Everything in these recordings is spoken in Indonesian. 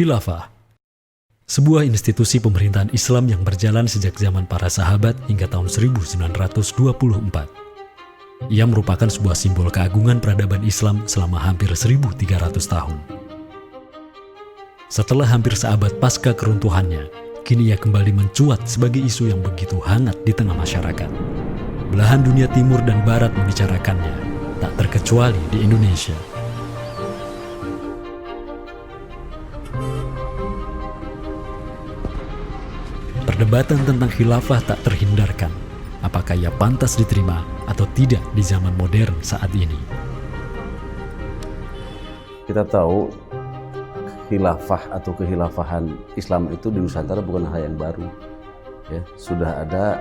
Khilafah, sebuah institusi pemerintahan Islam yang berjalan sejak zaman para sahabat hingga tahun 1924. Ia merupakan sebuah simbol keagungan peradaban Islam selama hampir 1.300 tahun. Setelah hampir seabad pasca keruntuhannya, kini ia kembali mencuat sebagai isu yang begitu hangat di tengah masyarakat. Belahan dunia timur dan barat membicarakannya, tak terkecuali di Indonesia. Perdebatan tentang khilafah tak terhindarkan. Apakah ia pantas diterima atau tidak di zaman modern saat ini? Kita tahu khilafah atau kehilafahan Islam itu di Nusantara bukan hal yang baru. Ya, sudah ada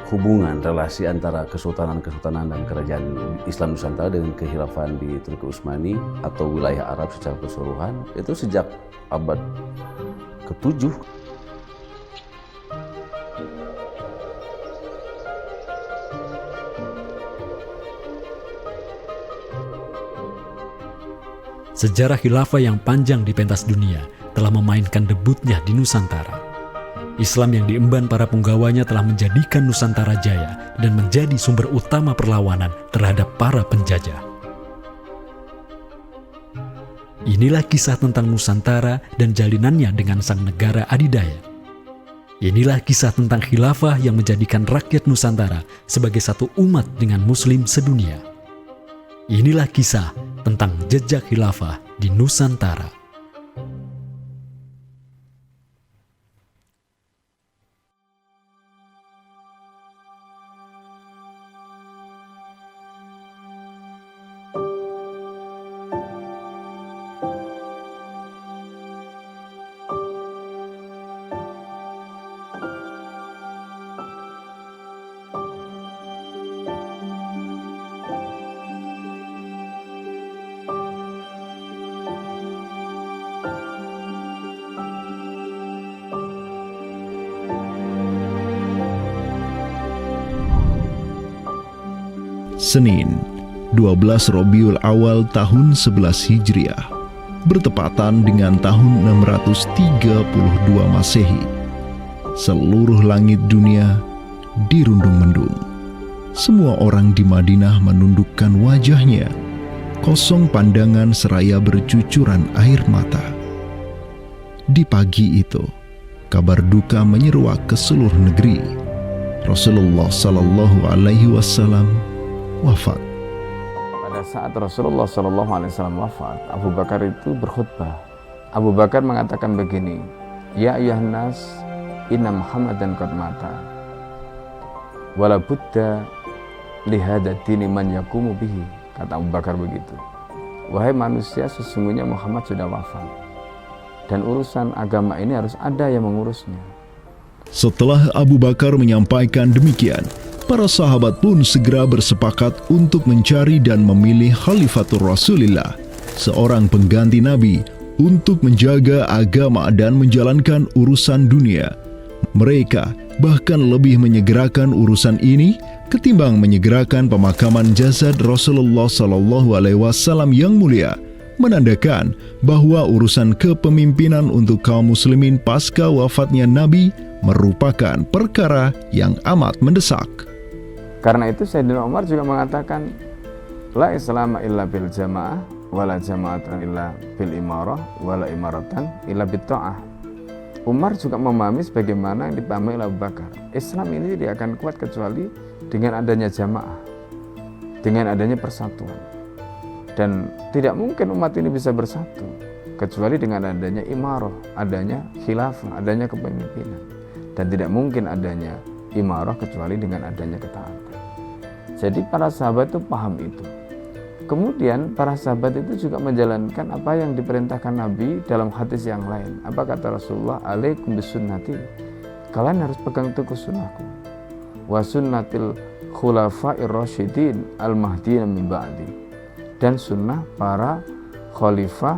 hubungan relasi antara kesultanan-kesultanan dan kerajaan Islam Nusantara dengan kehilafahan di Turki Utsmani atau wilayah Arab secara keseluruhan itu sejak abad ke-7. Sejarah khilafah yang panjang di pentas dunia telah memainkan debutnya di Nusantara. Islam yang diemban para punggawanya telah menjadikan Nusantara jaya dan menjadi sumber utama perlawanan terhadap para penjajah. Inilah kisah tentang Nusantara dan jalinannya dengan sang negara adidaya. Inilah kisah tentang khilafah yang menjadikan rakyat Nusantara sebagai satu umat dengan Muslim sedunia. Inilah kisah tentang jejak khilafah di Nusantara. Senin, 12 Rabiul Awal tahun 11 Hijriah, bertepatan dengan tahun 632 Masehi. Seluruh langit dunia dirundung mendung. Semua orang di Madinah menundukkan wajahnya, kosong pandangan seraya bercucuran air mata. Di pagi itu, kabar duka menyeruak ke seluruh negeri. Rasulullah Sallallahu Alaihi Wasallam wafat. Pada saat Rasulullah SAW wafat, Abu Bakar itu berkhutbah. Abu Bakar mengatakan begini, Ya ayyuhan nas, inna Muhammadan qad mata. Wala budda lihada dini man yakumu bihi. Kata Abu Bakar begitu. Wahai manusia, sesungguhnya Muhammad sudah wafat. Dan urusan agama ini harus ada yang mengurusnya. Setelah Abu Bakar menyampaikan demikian, para sahabat pun segera bersepakat untuk mencari dan memilih Khalifatur Rasulillah, seorang pengganti Nabi untuk menjaga agama dan menjalankan urusan dunia. Mereka bahkan lebih menyegerakan urusan ini ketimbang menyegerakan pemakaman jasad Rasulullah SAW yang mulia, menandakan bahwa urusan kepemimpinan untuk kaum muslimin pasca wafatnya Nabi merupakan perkara yang amat mendesak. Karena itu Sayyidina Umar juga mengatakan, La islama illa bil jamaah, wala jama'atan illa bil imarah, wala imaratan illa bit ta'ah. Umar juga memahami sebagaimana yang dipahami oleh Abu Bakar. Islam ini tidak akan kuat kecuali dengan adanya jamaah, dengan adanya persatuan. Dan tidak mungkin umat ini bisa bersatu kecuali dengan adanya imarah, adanya khilafah, adanya kepemimpinan. Dan tidak mungkin adanya imarah kecuali dengan adanya ketaatan. Jadi para sahabat itu paham itu. Kemudian para sahabat itu juga menjalankan apa yang diperintahkan Nabi dalam hadis yang lain. Apa kata Rasulullah? Alaikum bisunnati. Kalian harus pegang teguh sunnahku. Wa sunnatil khulafa'ir rasyidin al-mahdiyyin min ba'di. Dan sunnah para khalifah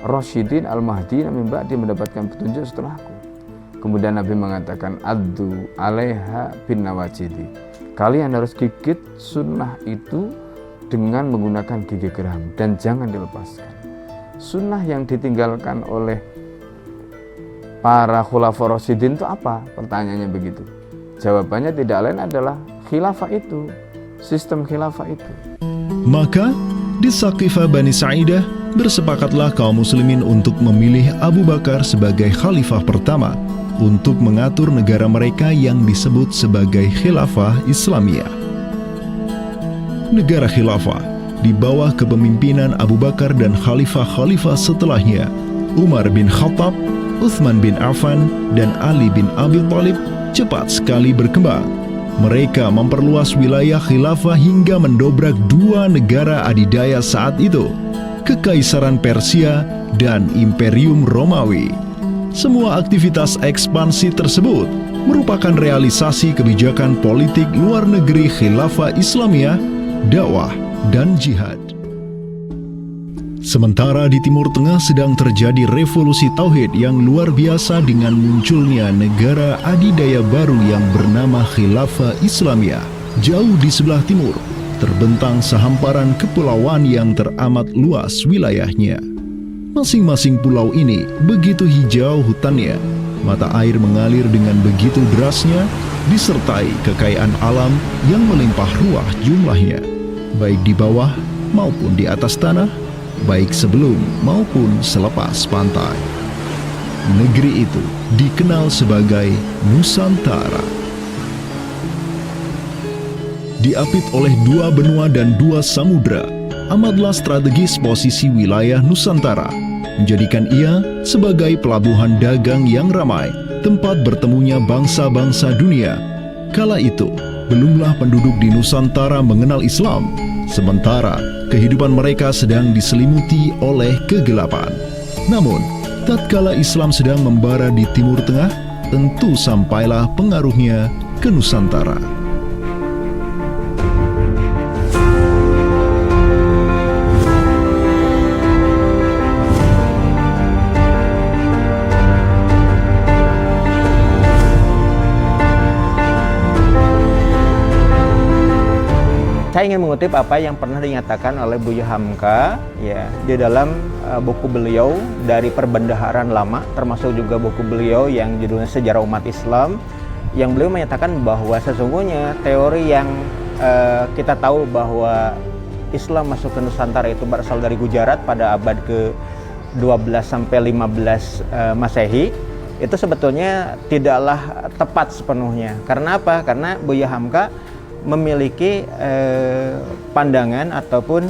rasyidin al-mahdiyyin min ba'di, mendapatkan petunjuk setelahku. Kemudian Nabi mengatakan, Addu alaiha bin nawajidi. Kalian harus gigit sunnah itu dengan menggunakan gigi geram dan jangan dilepaskan. sunnah yang ditinggalkan oleh para khulafaur rasyidin itu apa? Pertanyaannya begitu. Jawabannya tidak lain adalah khilafah itu, sistem khilafah itu. Maka di Saqifah Bani Sa'idah bersepakatlah kaum muslimin untuk memilih Abu Bakar sebagai khalifah pertama untuk mengatur negara mereka yang disebut sebagai khilafah Islamiyah. Negara khilafah di bawah kepemimpinan Abu Bakar dan khalifah-khalifah setelahnya, Umar bin Khattab, Utsman bin Affan, dan Ali bin Abi Thalib cepat sekali berkembang. Mereka memperluas wilayah khilafah hingga mendobrak dua negara adidaya saat itu, Kekaisaran Persia dan Imperium Romawi. Semua aktivitas ekspansi tersebut merupakan realisasi kebijakan politik luar negeri khilafah Islamiyah, dakwah, dan jihad. Sementara di Timur Tengah sedang terjadi revolusi tauhid yang luar biasa dengan munculnya negara adidaya baru yang bernama Khilafah Islamiyah. Jauh di sebelah timur, terbentang sehamparan kepulauan yang teramat luas wilayahnya. Masing-masing pulau ini begitu hijau hutannya, mata air mengalir dengan begitu derasnya, disertai kekayaan alam yang melimpah ruah jumlahnya, baik di bawah maupun di atas tanah, baik sebelum maupun selepas pantai. Negeri itu dikenal sebagai Nusantara. Diapit oleh dua benua dan dua samudra, amatlah strategis posisi wilayah Nusantara, menjadikan ia sebagai pelabuhan dagang yang ramai, tempat bertemunya bangsa-bangsa dunia. Kala itu, belumlah penduduk di Nusantara mengenal Islam, sementara kehidupan mereka sedang diselimuti oleh kegelapan. Namun, tatkala Islam sedang membara di Timur Tengah, tentu sampailah pengaruhnya ke Nusantara. Saya ingin mengutip apa yang pernah dinyatakan oleh Buya Hamka ya di dalam buku beliau dari Perbendaharaan Lama, termasuk juga buku beliau yang judulnya Sejarah Umat Islam, yang beliau menyatakan bahwa sesungguhnya teori yang kita tahu bahwa Islam masuk ke Nusantara itu berasal dari Gujarat pada abad ke-12 sampai 15 Masehi, itu sebetulnya tidaklah tepat sepenuhnya. Karena apa? Karena Buya Hamka memiliki pandangan ataupun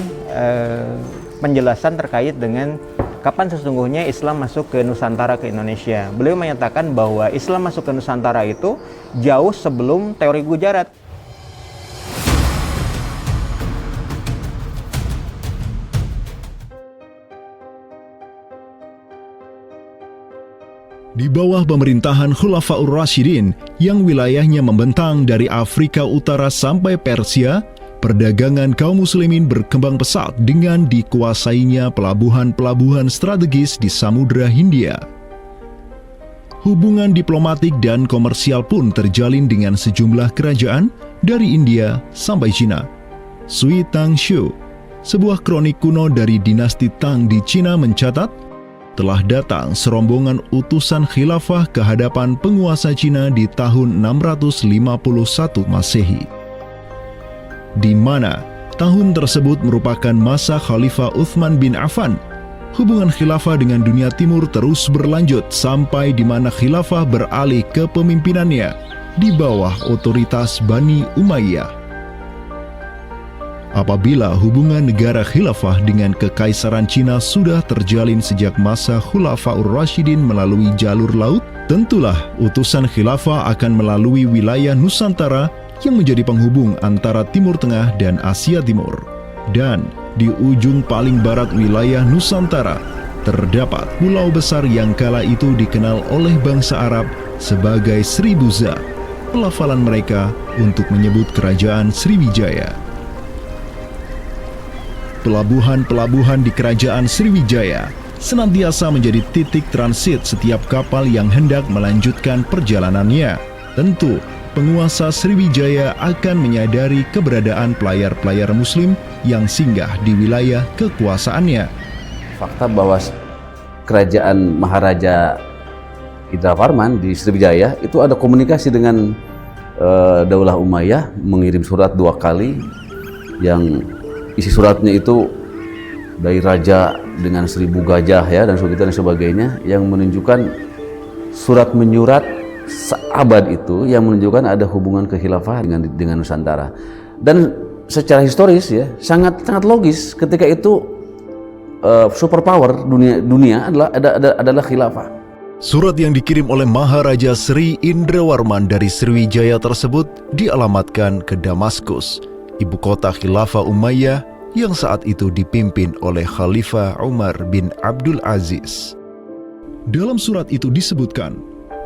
penjelasan terkait dengan kapan sesungguhnya Islam masuk ke Nusantara, ke Indonesia. Beliau menyatakan bahwa Islam masuk ke Nusantara itu jauh sebelum teori Gujarat. Di bawah pemerintahan Khulafaur Rasyidin yang wilayahnya membentang dari Afrika Utara sampai Persia, perdagangan kaum muslimin berkembang pesat dengan dikuasainya pelabuhan-pelabuhan strategis di Samudra Hindia. Hubungan diplomatik dan komersial pun terjalin dengan sejumlah kerajaan dari India sampai Cina. Sui Tang Xiu, sebuah kronik kuno dari dinasti Tang di Cina mencatat, telah datang serombongan utusan khilafah ke hadapan penguasa Cina di tahun 651 Masehi, di mana tahun tersebut merupakan masa Khalifah Utsman bin Affan. Hubungan khilafah dengan dunia timur terus berlanjut sampai di mana khilafah beralih ke pemimpinannya di bawah otoritas Bani Umayyah. Apabila hubungan negara khilafah dengan kekaisaran Cina sudah terjalin sejak masa Khulafaur Rasyidin melalui jalur laut, tentulah utusan khilafah akan melalui wilayah Nusantara yang menjadi penghubung antara Timur Tengah dan Asia Timur. Dan di ujung paling barat wilayah Nusantara, terdapat pulau besar yang kala itu dikenal oleh bangsa Arab sebagai Sribuza, pelafalan mereka untuk menyebut kerajaan Sriwijaya. Pelabuhan-pelabuhan di kerajaan Sriwijaya senantiasa menjadi titik transit setiap kapal yang hendak melanjutkan perjalanannya. Tentu, penguasa Sriwijaya akan menyadari keberadaan pelayar-pelayar muslim yang singgah di wilayah kekuasaannya. fakta bahwa kerajaan Maharaja Indravarman di Sriwijaya itu ada komunikasi dengan Daulah Umayyah, mengirim surat 2 kali yang isi suratnya itu dari raja dengan 1000 gajah ya dan sebagainya, yang menunjukkan surat menyurat seabad itu yang menunjukkan ada hubungan kekhilafahan dengan Nusantara. Dan secara historis ya sangat logis ketika itu superpower dunia adalah khilafah. Surat yang dikirim oleh Maharaja Sri Indrawarman dari Sriwijaya tersebut dialamatkan ke Damaskus, ibu kota Khilafah Umayyah yang saat itu dipimpin oleh Khalifah Umar bin Abdul Aziz. Dalam surat itu disebutkan,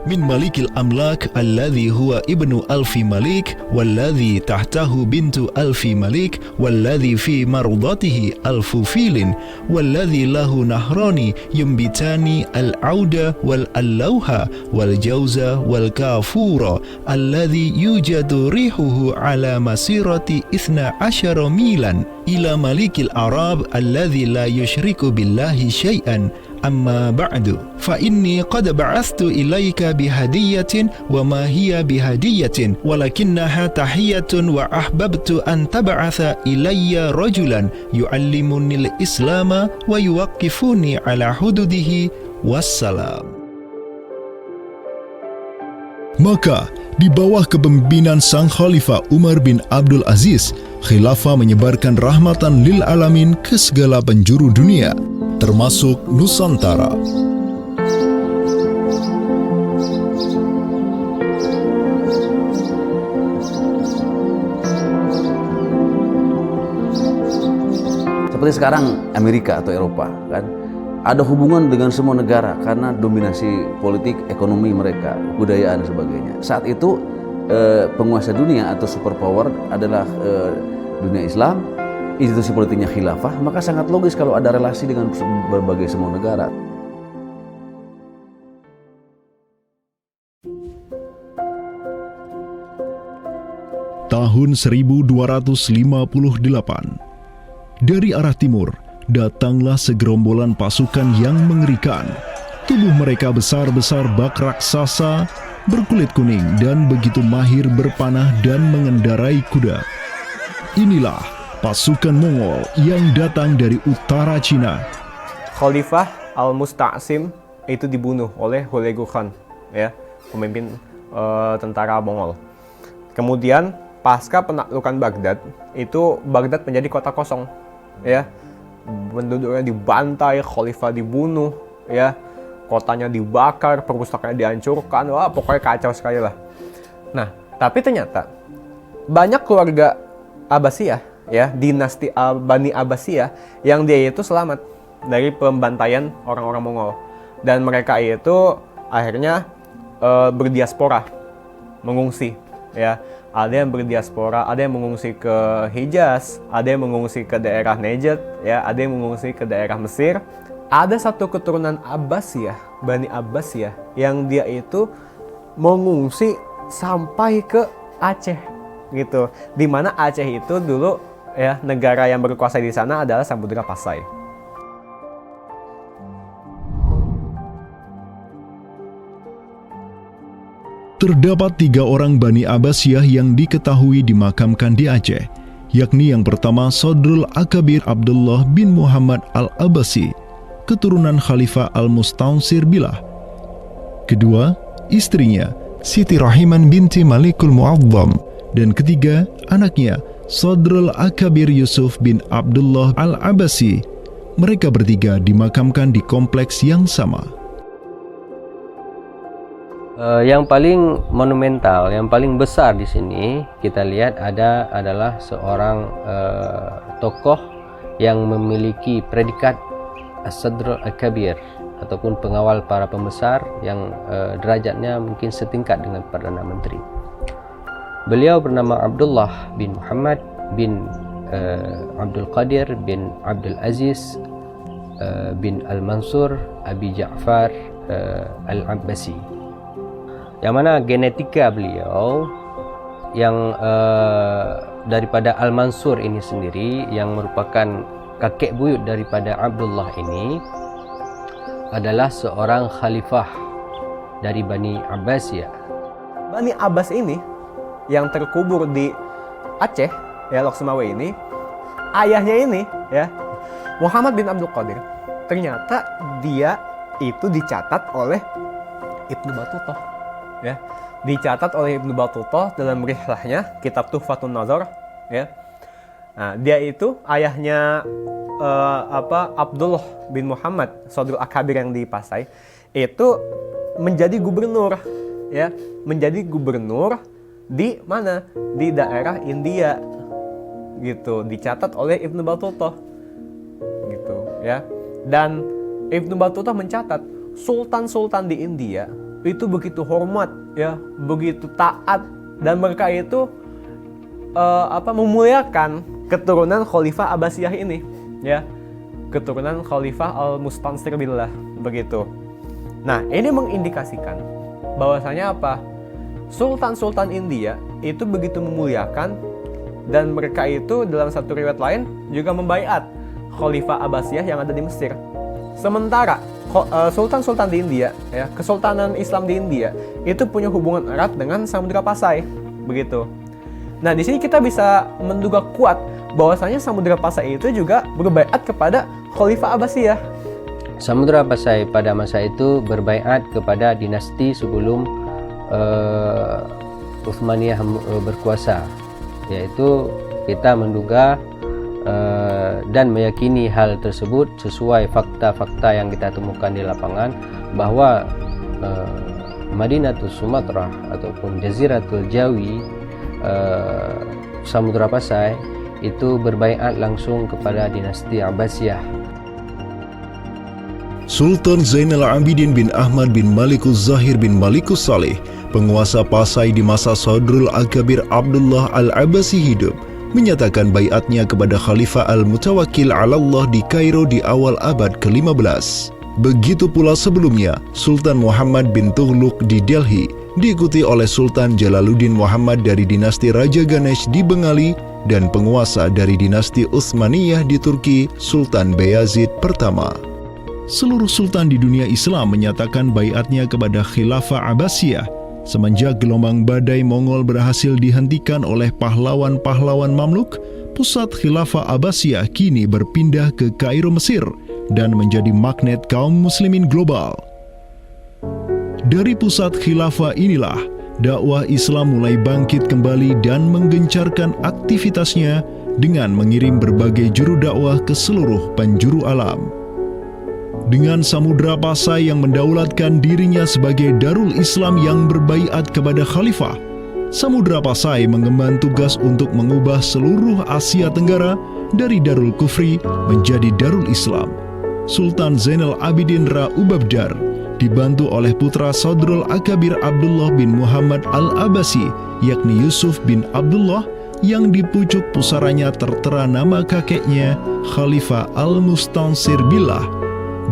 min malikil amlak alladhi huwa ibnu alfi malik walladhi tahtahu bintu alfi malik walladhi fi marudatihi alfu filin walladhi lahu nahrani yumbitani al-auda wal-allawha wal-jawza wal-kafura alladhi yujadu rihuhu ala masirati 12 milan ila malikil arab alladhi la yushriku billahi syai'an. Amma ba'du fa inni qad ba'athtu ilaika bihadiyatin wa ma hiya bihadiyatin walakinnaha tahiyatun wa ahbabtu an tab'atha ilayya rajulan yu'allimunil islama wa yuwaqqifuni ala hududihi wassalam. Maka di bawah kepemimpinan sang Khalifah Umar bin Abdul Aziz, khilafah menyebarkan rahmatan lil alamin ke segala penjuru dunia, termasuk Nusantara. Seperti sekarang Amerika atau Eropa kan ada hubungan dengan semua negara karena dominasi politik, ekonomi mereka, budayaan dan sebagainya. Saat itu penguasa dunia atau superpower adalah dunia Islam, institusi politiknya khilafah, maka sangat logis kalau ada relasi dengan berbagai semua negara. Tahun 1258, dari arah timur datanglah segerombolan pasukan yang mengerikan. Tubuh mereka besar-besar bak raksasa, berkulit kuning dan begitu mahir berpanah dan mengendarai kuda. Inilah pasukan Mongol yang datang dari utara Cina. Khalifah Al-Musta'sim itu dibunuh oleh Hulagu Khan, ya, pemimpin tentara Mongol. Kemudian pasca penaklukan Baghdad, itu Baghdad menjadi kota kosong, ya. Penduduknya dibantai, khalifah dibunuh, ya. Kotanya dibakar, perpustakaannya dihancurkan, wah pokoknya kacau sekali lah. Nah, tapi ternyata banyak keluarga Abbasiyah, ya, dinasti Bani Abbasiyah yang dia itu selamat dari pembantaian orang-orang Mongol, dan mereka itu akhirnya berdiaspora, mengungsi, ya. Ada yang berdiaspora, ada yang mengungsi ke Hijaz, ada yang mengungsi ke daerah Najd, ya, ada yang mengungsi ke daerah Mesir. Ada satu keturunan Abbasiyah, Bani Abbasiyah, yang dia itu mengungsi sampai ke Aceh, gitu. Di mana Aceh itu dulu, ya, negara yang berkuasa di sana adalah Samudra Pasai. Terdapat 3 orang Bani Abbasiyah yang diketahui dimakamkan di Aceh, yakni yang pertama Sodrul Akabir Abdullah bin Muhammad Al-Abbasi, keturunan Khalifah Al-Mustaunsir Billah. Kedua, istrinya Siti Rahiman binti Malikul Mu'azzam, dan ketiga, anaknya Sodrul Akabir Yusuf bin Abdullah Al-Abbasi. Mereka bertiga dimakamkan di kompleks yang sama. Yang paling monumental, yang paling besar di sini kita lihat adalah seorang tokoh yang memiliki predikat As-Sadr Al-Kabir ataupun pengawal para pembesar yang derajatnya mungkin setingkat dengan Perdana Menteri. Beliau bernama Abdullah bin Muhammad bin Abdul Qadir bin Abdul Aziz bin Al-Mansur Abi Ja'far Al-Abbasi, yang mana genetika beliau yang daripada Al-Mansur ini sendiri yang merupakan kakek buyut daripada Abdullah ini adalah seorang khalifah dari Bani Abbasiyah. Bani Abbas ini yang terkubur di Aceh, ya, Lok Sumawe ini, ayahnya ini, ya, Muhammad bin Abdul Qadir, ternyata dia itu dicatat oleh Ibnu Battutah, ya, dicatat oleh Ibnu Battutah dalam rihlahnya kitab Tuhfatun Nazar, ya. Nah, dia itu ayahnya Abdullah bin Muhammad Sodrul Akabir yang di Pasai itu menjadi gubernur, ya, menjadi gubernur di mana? Di daerah India, gitu, dicatat oleh Ibnu Battutah, gitu, ya. Dan Ibnu Battutah mencatat sultan-sultan di India itu begitu hormat, ya, begitu taat, dan mereka itu memuliakan keturunan Khalifah Abbasiyah ini, ya, keturunan Khalifah Al-Mustansir Billah, begitu. Nah, ini mengindikasikan bahwasanya apa? Sultan-sultan India itu begitu memuliakan, dan mereka itu dalam satu riwayat lain juga membaiat Khalifah Abbasiyah yang ada di Mesir. Sementara sultan-sultan di India, ya, Kesultanan Islam di India itu punya hubungan erat dengan Samudra Pasai, begitu. Nah, di sini kita bisa menduga kuat bahwasanya Samudra Pasai itu juga berbaiat kepada Khalifah Abbasiyah. Samudra Pasai pada masa itu berbaiat kepada dinasti sebelum Utsmaniyah berkuasa, yaitu kita menduga dan meyakini hal tersebut sesuai fakta-fakta yang kita temukan di lapangan bahwa Madinatul Sumatra ataupun Jaziratul Jawi, Samudra Pasai itu berbaiat langsung kepada dinasti Abbasiyah. Sultan Zainal Abidin bin Ahmad bin Malikus Zahir bin Malikus Saleh, penguasa Pasai di masa Sodrul Akabir Abdullah Al-Abbasi hidup, menyatakan baiatnya kepada Khalifah Al-Mutawakkil 'alallah di Kairo di awal abad ke-15. Begitu pula sebelumnya, Sultan Muhammad bin Tughluk di Delhi diikuti oleh Sultan Jalaluddin Muhammad dari dinasti Raja Ganesh di Bengali dan penguasa dari dinasti Utsmaniyah di Turki, Sultan Bayazid pertama. Seluruh sultan di dunia Islam menyatakan baiatnya kepada Khilafah Abbasiyah semenjak gelombang badai Mongol berhasil dihentikan oleh pahlawan-pahlawan Mamluk. Pusat Khilafah Abbasiyah kini berpindah ke Kairo, Mesir, dan menjadi magnet kaum muslimin global. Dari pusat khilafah inilah dakwah Islam mulai bangkit kembali dan menggencarkan aktivitasnya dengan mengirim berbagai juru dakwah ke seluruh penjuru alam. Dengan Samudra Pasai yang mendaulatkan dirinya sebagai Darul Islam yang berbaiat kepada khalifah, Samudra Pasai mengemban tugas untuk mengubah seluruh Asia Tenggara dari Darul Kufri menjadi Darul Islam. Sultan Zainal Abidin Ra Ubabdar dibantu oleh putra Sodrul Akabir Abdullah bin Muhammad Al-Abbasi, yakni Yusuf bin Abdullah, yang di pucuk pusaranya tertera nama kakeknya Khalifah Al-Mustansir Billah,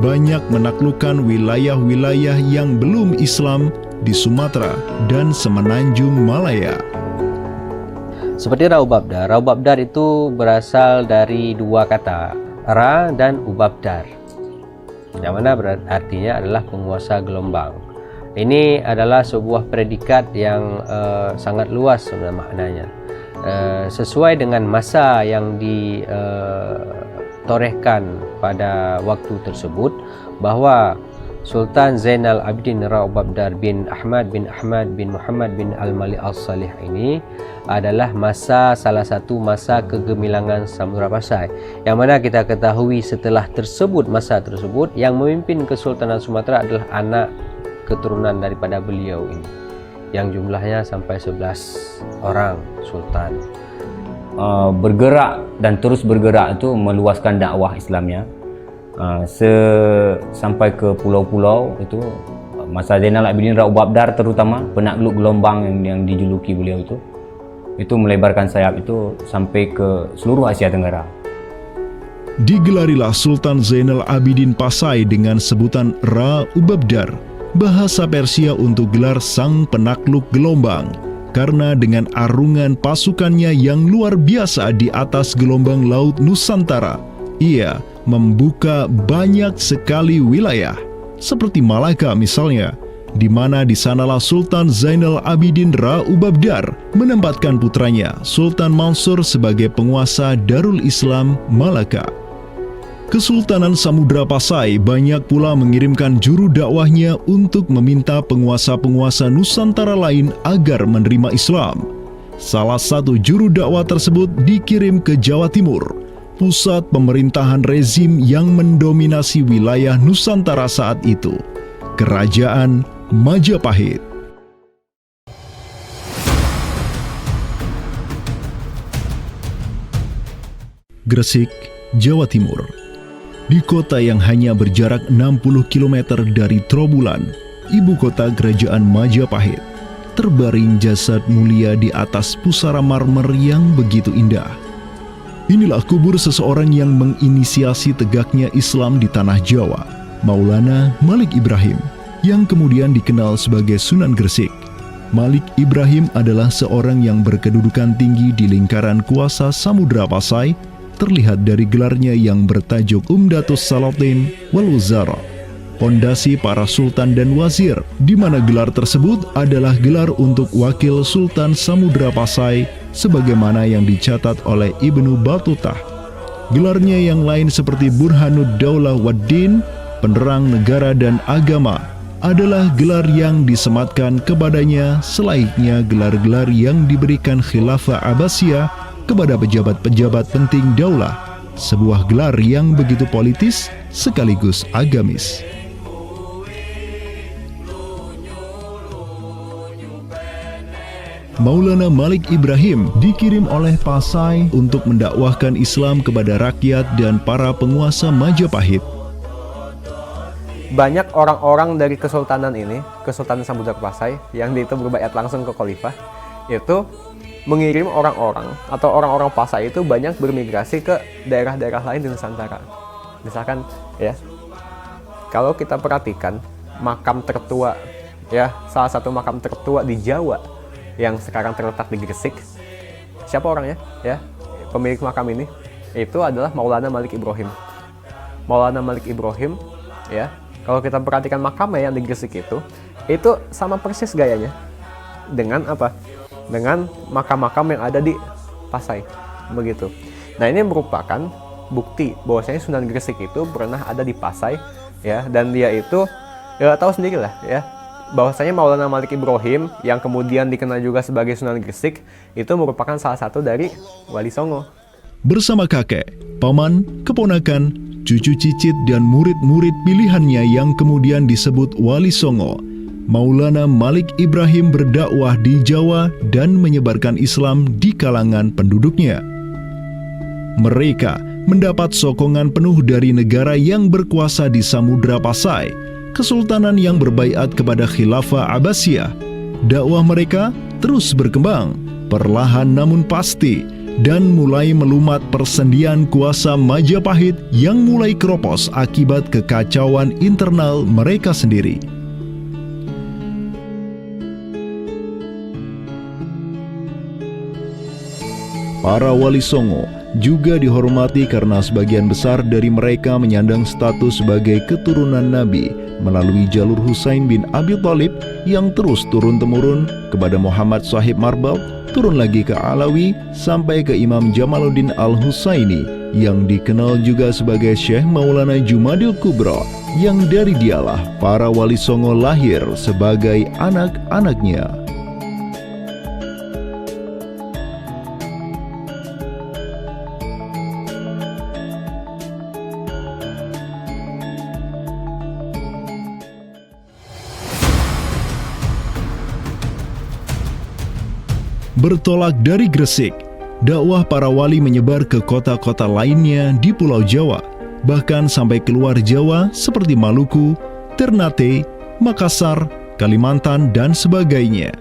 banyak menaklukkan wilayah-wilayah yang belum Islam di Sumatera dan Semenanjung Malaya. Seperti Ra Ubabdar. Ra Ubabdar itu berasal dari dua kata, Ra dan Ubabdar, yang mana artinya adalah penguasa gelombang. Ini adalah sebuah predikat yang sangat luas sebenarnya maknanya. Sesuai dengan masa yang ditorehkan pada waktu tersebut, bahwa Sultan Zainal Abidin Ra Ubabdar bin Ahmad bin Muhammad bin Al-Malik Al-Salih ini adalah salah satu masa kegemilangan Samudra Pasai, yang mana kita ketahui setelah masa tersebut yang memimpin Kesultanan Sumatera adalah anak keturunan daripada beliau ini, yang jumlahnya sampai 11 orang sultan. Bergerak dan terus bergerak itu meluaskan dakwah Islamnya sampai ke pulau-pulau. Itu masa Zainal Abidin Ra Ubabdar, terutama penakluk gelombang yang dijuluki beliau itu melebarkan sayap itu sampai ke seluruh Asia Tenggara. Digelarilah Sultan Zainal Abidin Pasai dengan sebutan Ra Ubabdar, bahasa Persia untuk gelar sang penakluk gelombang, karena dengan arungan pasukannya yang luar biasa di atas gelombang laut Nusantara, ia membuka banyak sekali wilayah, seperti Malaka misalnya, di mana di sanalah Sultan Zainal Abidin Ra Ubabdar menempatkan putranya Sultan Mansur sebagai penguasa Darul Islam Malaka. Kesultanan Samudra Pasai banyak pula mengirimkan juru dakwahnya untuk meminta penguasa-penguasa Nusantara lain agar menerima Islam. Salah satu juru dakwah tersebut dikirim ke Jawa Timur, pusat pemerintahan rezim yang mendominasi wilayah Nusantara saat itu, Kerajaan Majapahit. Gresik, Jawa Timur. Di kota yang hanya berjarak 60 km dari Trowulan, ibu kota Kerajaan Majapahit, terbaring jasad mulia di atas pusara marmer yang begitu indah. Inilah kubur seseorang yang menginisiasi tegaknya Islam di tanah Jawa, Maulana Malik Ibrahim, yang kemudian dikenal sebagai Sunan Gresik. Malik Ibrahim adalah seorang yang berkedudukan tinggi di lingkaran kuasa Samudra Pasai, terlihat dari gelarnya yang bertajuk Umdatus Salatin wal Wuzara, pondasi para sultan dan wazir, di mana gelar tersebut adalah gelar untuk wakil Sultan Samudra Pasai sebagaimana yang dicatat oleh Ibnu Battuta. Gelarnya yang lain seperti Burhanud Daulah Waddin, penerang negara dan agama, adalah gelar yang disematkan kepadanya selayaknya gelar-gelar yang diberikan Khilafah Abbasiyah kepada pejabat-pejabat penting daulah, sebuah gelar yang begitu politis sekaligus agamis. Maulana Malik Ibrahim dikirim oleh Pasai untuk mendakwahkan Islam kepada rakyat dan para penguasa Majapahit. Banyak orang-orang dari kesultanan ini, Kesultanan Samudra Pasai, yang itu berbaiat langsung ke khalifah, itu mengirim orang-orang atau orang-orang Pasai itu banyak bermigrasi ke daerah-daerah lain di Nusantara. Misalkan ya, kalau kita perhatikan makam tertua ya, salah satu makam tertua di Jawa yang sekarang terletak di Gresik, siapa orangnya ya? Pemilik makam ini itu adalah Maulana Malik Ibrahim. Maulana Malik Ibrahim ya, kalau kita perhatikan makamnya yang di Gresik itu sama persis gayanya dengan apa? Dengan makam-makam yang ada di Pasai, begitu. Nah, ini merupakan bukti bahwasanya Sunan Gresik itu pernah ada di Pasai ya, dan dia itu ya tahu sendirilah ya, bahwasanya Maulana Malik Ibrahim yang kemudian dikenal juga sebagai Sunan Gresik itu merupakan salah satu dari Wali Songo. Bersama kakek, paman, keponakan, cucu cicit dan murid-murid pilihannya yang kemudian disebut Wali Songo, Maulana Malik Ibrahim berdakwah di Jawa dan menyebarkan Islam di kalangan penduduknya. Mereka mendapat sokongan penuh dari negara yang berkuasa di Samudra Pasai, kesultanan yang berbaiat kepada Khilafah Abbasiyah. Dakwah mereka terus berkembang, perlahan namun pasti, dan mulai melumat persendian kuasa Majapahit yang mulai keropos akibat kekacauan internal mereka sendiri. Para Wali Songo juga dihormati karena sebagian besar dari mereka menyandang status sebagai keturunan Nabi melalui jalur Husain bin Abi Thalib yang terus turun-temurun kepada Muhammad Sahib Marbal, turun lagi ke Alawi sampai ke Imam Jamaluddin Al-Husaini yang dikenal juga sebagai Syekh Maulana Jumadil Kubra, yang dari dialah para Wali Songo lahir sebagai anak-anaknya. Bertolak dari Gresik, dakwah para wali menyebar ke kota-kota lainnya di Pulau Jawa, bahkan sampai keluar Jawa seperti Maluku, Ternate, Makassar, Kalimantan, dan sebagainya.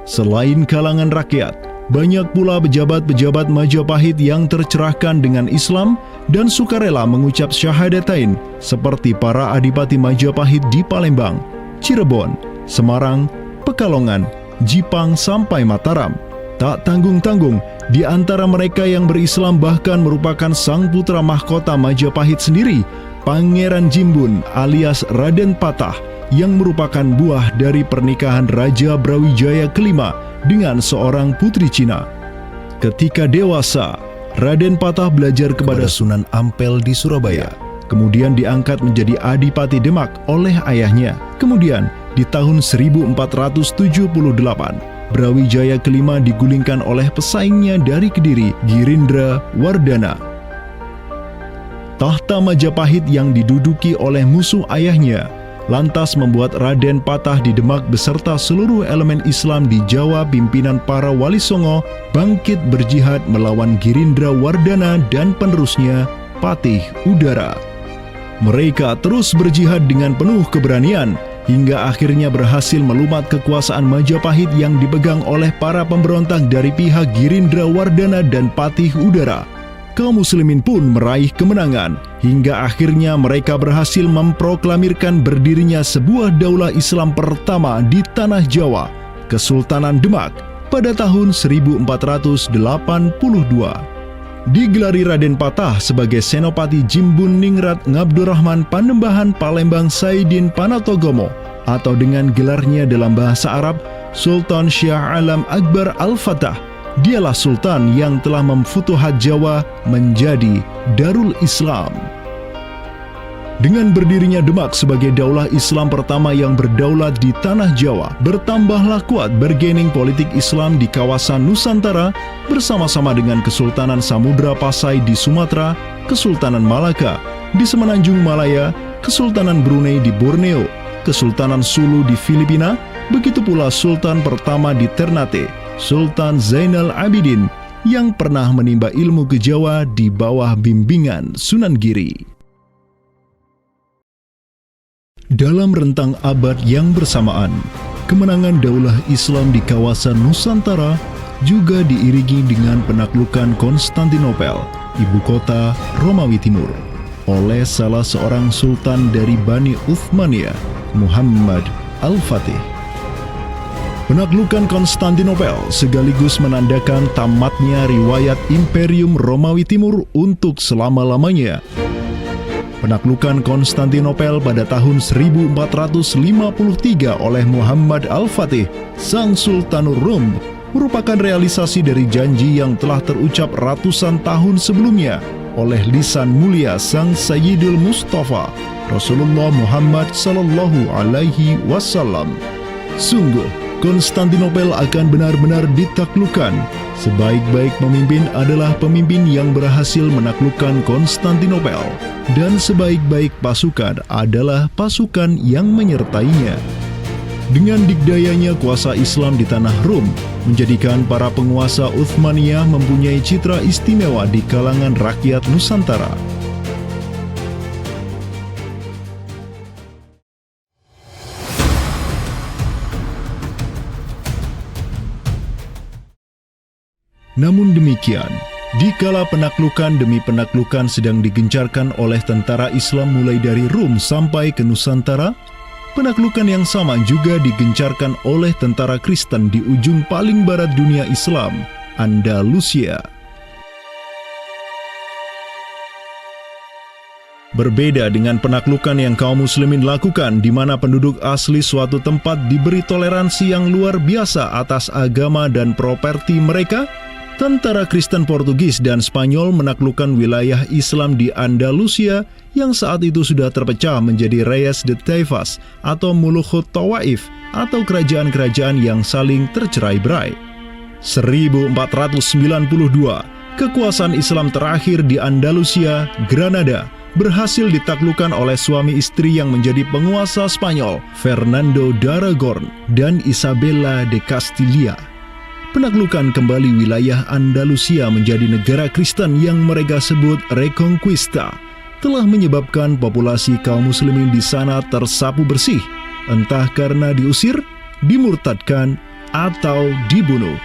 Selain kalangan rakyat, banyak pula pejabat-pejabat Majapahit yang tercerahkan dengan Islam dan sukarela mengucap syahadatain, seperti para adipati Majapahit di Palembang, Cirebon, Semarang, Pekalongan, Jipang, sampai Mataram. Tak tanggung-tanggung, di antara mereka yang berislam bahkan merupakan sang putra mahkota Majapahit sendiri, Pangeran Jimbun alias Raden Patah, yang merupakan buah dari pernikahan Raja Brawijaya kelima dengan seorang putri Cina. Ketika dewasa, Raden Patah belajar kepada Sunan Ampel di Surabaya. Kemudian diangkat menjadi Adipati Demak oleh ayahnya. Kemudian di tahun 1478, Brawijaya kelima digulingkan oleh pesaingnya dari Kediri, Girindra Wardana. Tahta Majapahit yang diduduki oleh musuh ayahnya lantas membuat Raden Patah di Demak beserta seluruh elemen Islam di Jawa pimpinan para Wali Songo bangkit berjihad melawan Girindra Wardana dan penerusnya Patih Udara. Mereka terus berjihad dengan penuh keberanian hingga akhirnya berhasil melumat kekuasaan Majapahit yang dipegang oleh para pemberontak dari pihak Girindra Wardana dan Patih Udara. Kaum muslimin pun meraih kemenangan hingga akhirnya mereka berhasil memproklamirkan berdirinya sebuah daulah Islam pertama di tanah Jawa, Kesultanan Demak, pada tahun 1482. Digelari Raden Patah sebagai Senopati Jimbun Ningrat Ngabdurrahman Panembahan Palembang Saidin Panatogomo, atau dengan gelarnya dalam bahasa Arab Sultan Syah Alam Akbar Al-Fatah. Dialah sultan yang telah memfutuhat Jawa menjadi Darul Islam. Dengan berdirinya Demak sebagai daulah Islam pertama yang berdaulat di tanah Jawa, bertambahlah kuat bargaining politik Islam di kawasan Nusantara bersama-sama dengan Kesultanan Samudra Pasai di Sumatera, Kesultanan Malaka di Semenanjung Malaya, Kesultanan Brunei di Borneo, Kesultanan Sulu di Filipina, begitu pula Sultan pertama di Ternate, Sultan Zainal Abidin, yang pernah menimba ilmu ke Jawa di bawah bimbingan Sunan Giri. Dalam rentang abad yang bersamaan, kemenangan daulah Islam di kawasan Nusantara juga diiringi dengan penaklukan Konstantinopel, ibu kota Romawi Timur, oleh salah seorang sultan dari Bani Uthmaniyah, Muhammad Al-Fatih. Penaklukan Konstantinopel sekaligus menandakan tamatnya riwayat Imperium Romawi Timur untuk selama-lamanya. Penaklukan Konstantinopel pada tahun 1453 oleh Muhammad Al-Fatih, sang Sultanul Rum, merupakan realisasi dari janji yang telah terucap ratusan tahun sebelumnya oleh lisan mulia sang Sayyidul Mustafa, Rasulullah Muhammad Sallallahu Alaihi Wasallam. Sungguh, Konstantinopel akan benar-benar ditaklukkan. Sebaik-baik pemimpin adalah pemimpin yang berhasil menaklukkan Konstantinopel, dan sebaik-baik pasukan adalah pasukan yang menyertainya. Dengan dikdayanya kuasa Islam di tanah Rum, menjadikan para penguasa Uthmaniyah mempunyai citra istimewa di kalangan rakyat Nusantara. Namun demikian, dikala penaklukan demi penaklukan sedang digencarkan oleh tentara Islam mulai dari Rum sampai ke Nusantara, penaklukan yang sama juga digencarkan oleh tentara Kristen di ujung paling barat dunia Islam, Andalusia. Berbeda dengan penaklukan yang kaum muslimin lakukan, di mana penduduk asli suatu tempat diberi toleransi yang luar biasa atas agama dan properti mereka, tentara Kristen Portugis dan Spanyol menaklukkan wilayah Islam di Andalusia yang saat itu sudah terpecah menjadi Reyes de Taifas atau Mulukhut Tawaif atau kerajaan-kerajaan yang saling tercerai-berai. 1492, kekuasaan Islam terakhir di Andalusia, Granada, berhasil ditaklukkan oleh suami istri yang menjadi penguasa Spanyol, Fernando d'Aragon dan Isabella de Castilla. Penaklukan kembali wilayah Andalusia menjadi negara Kristen yang mereka sebut Reconquista telah menyebabkan populasi kaum muslimin di sana tersapu bersih, entah karena diusir, dimurtadkan, atau dibunuh.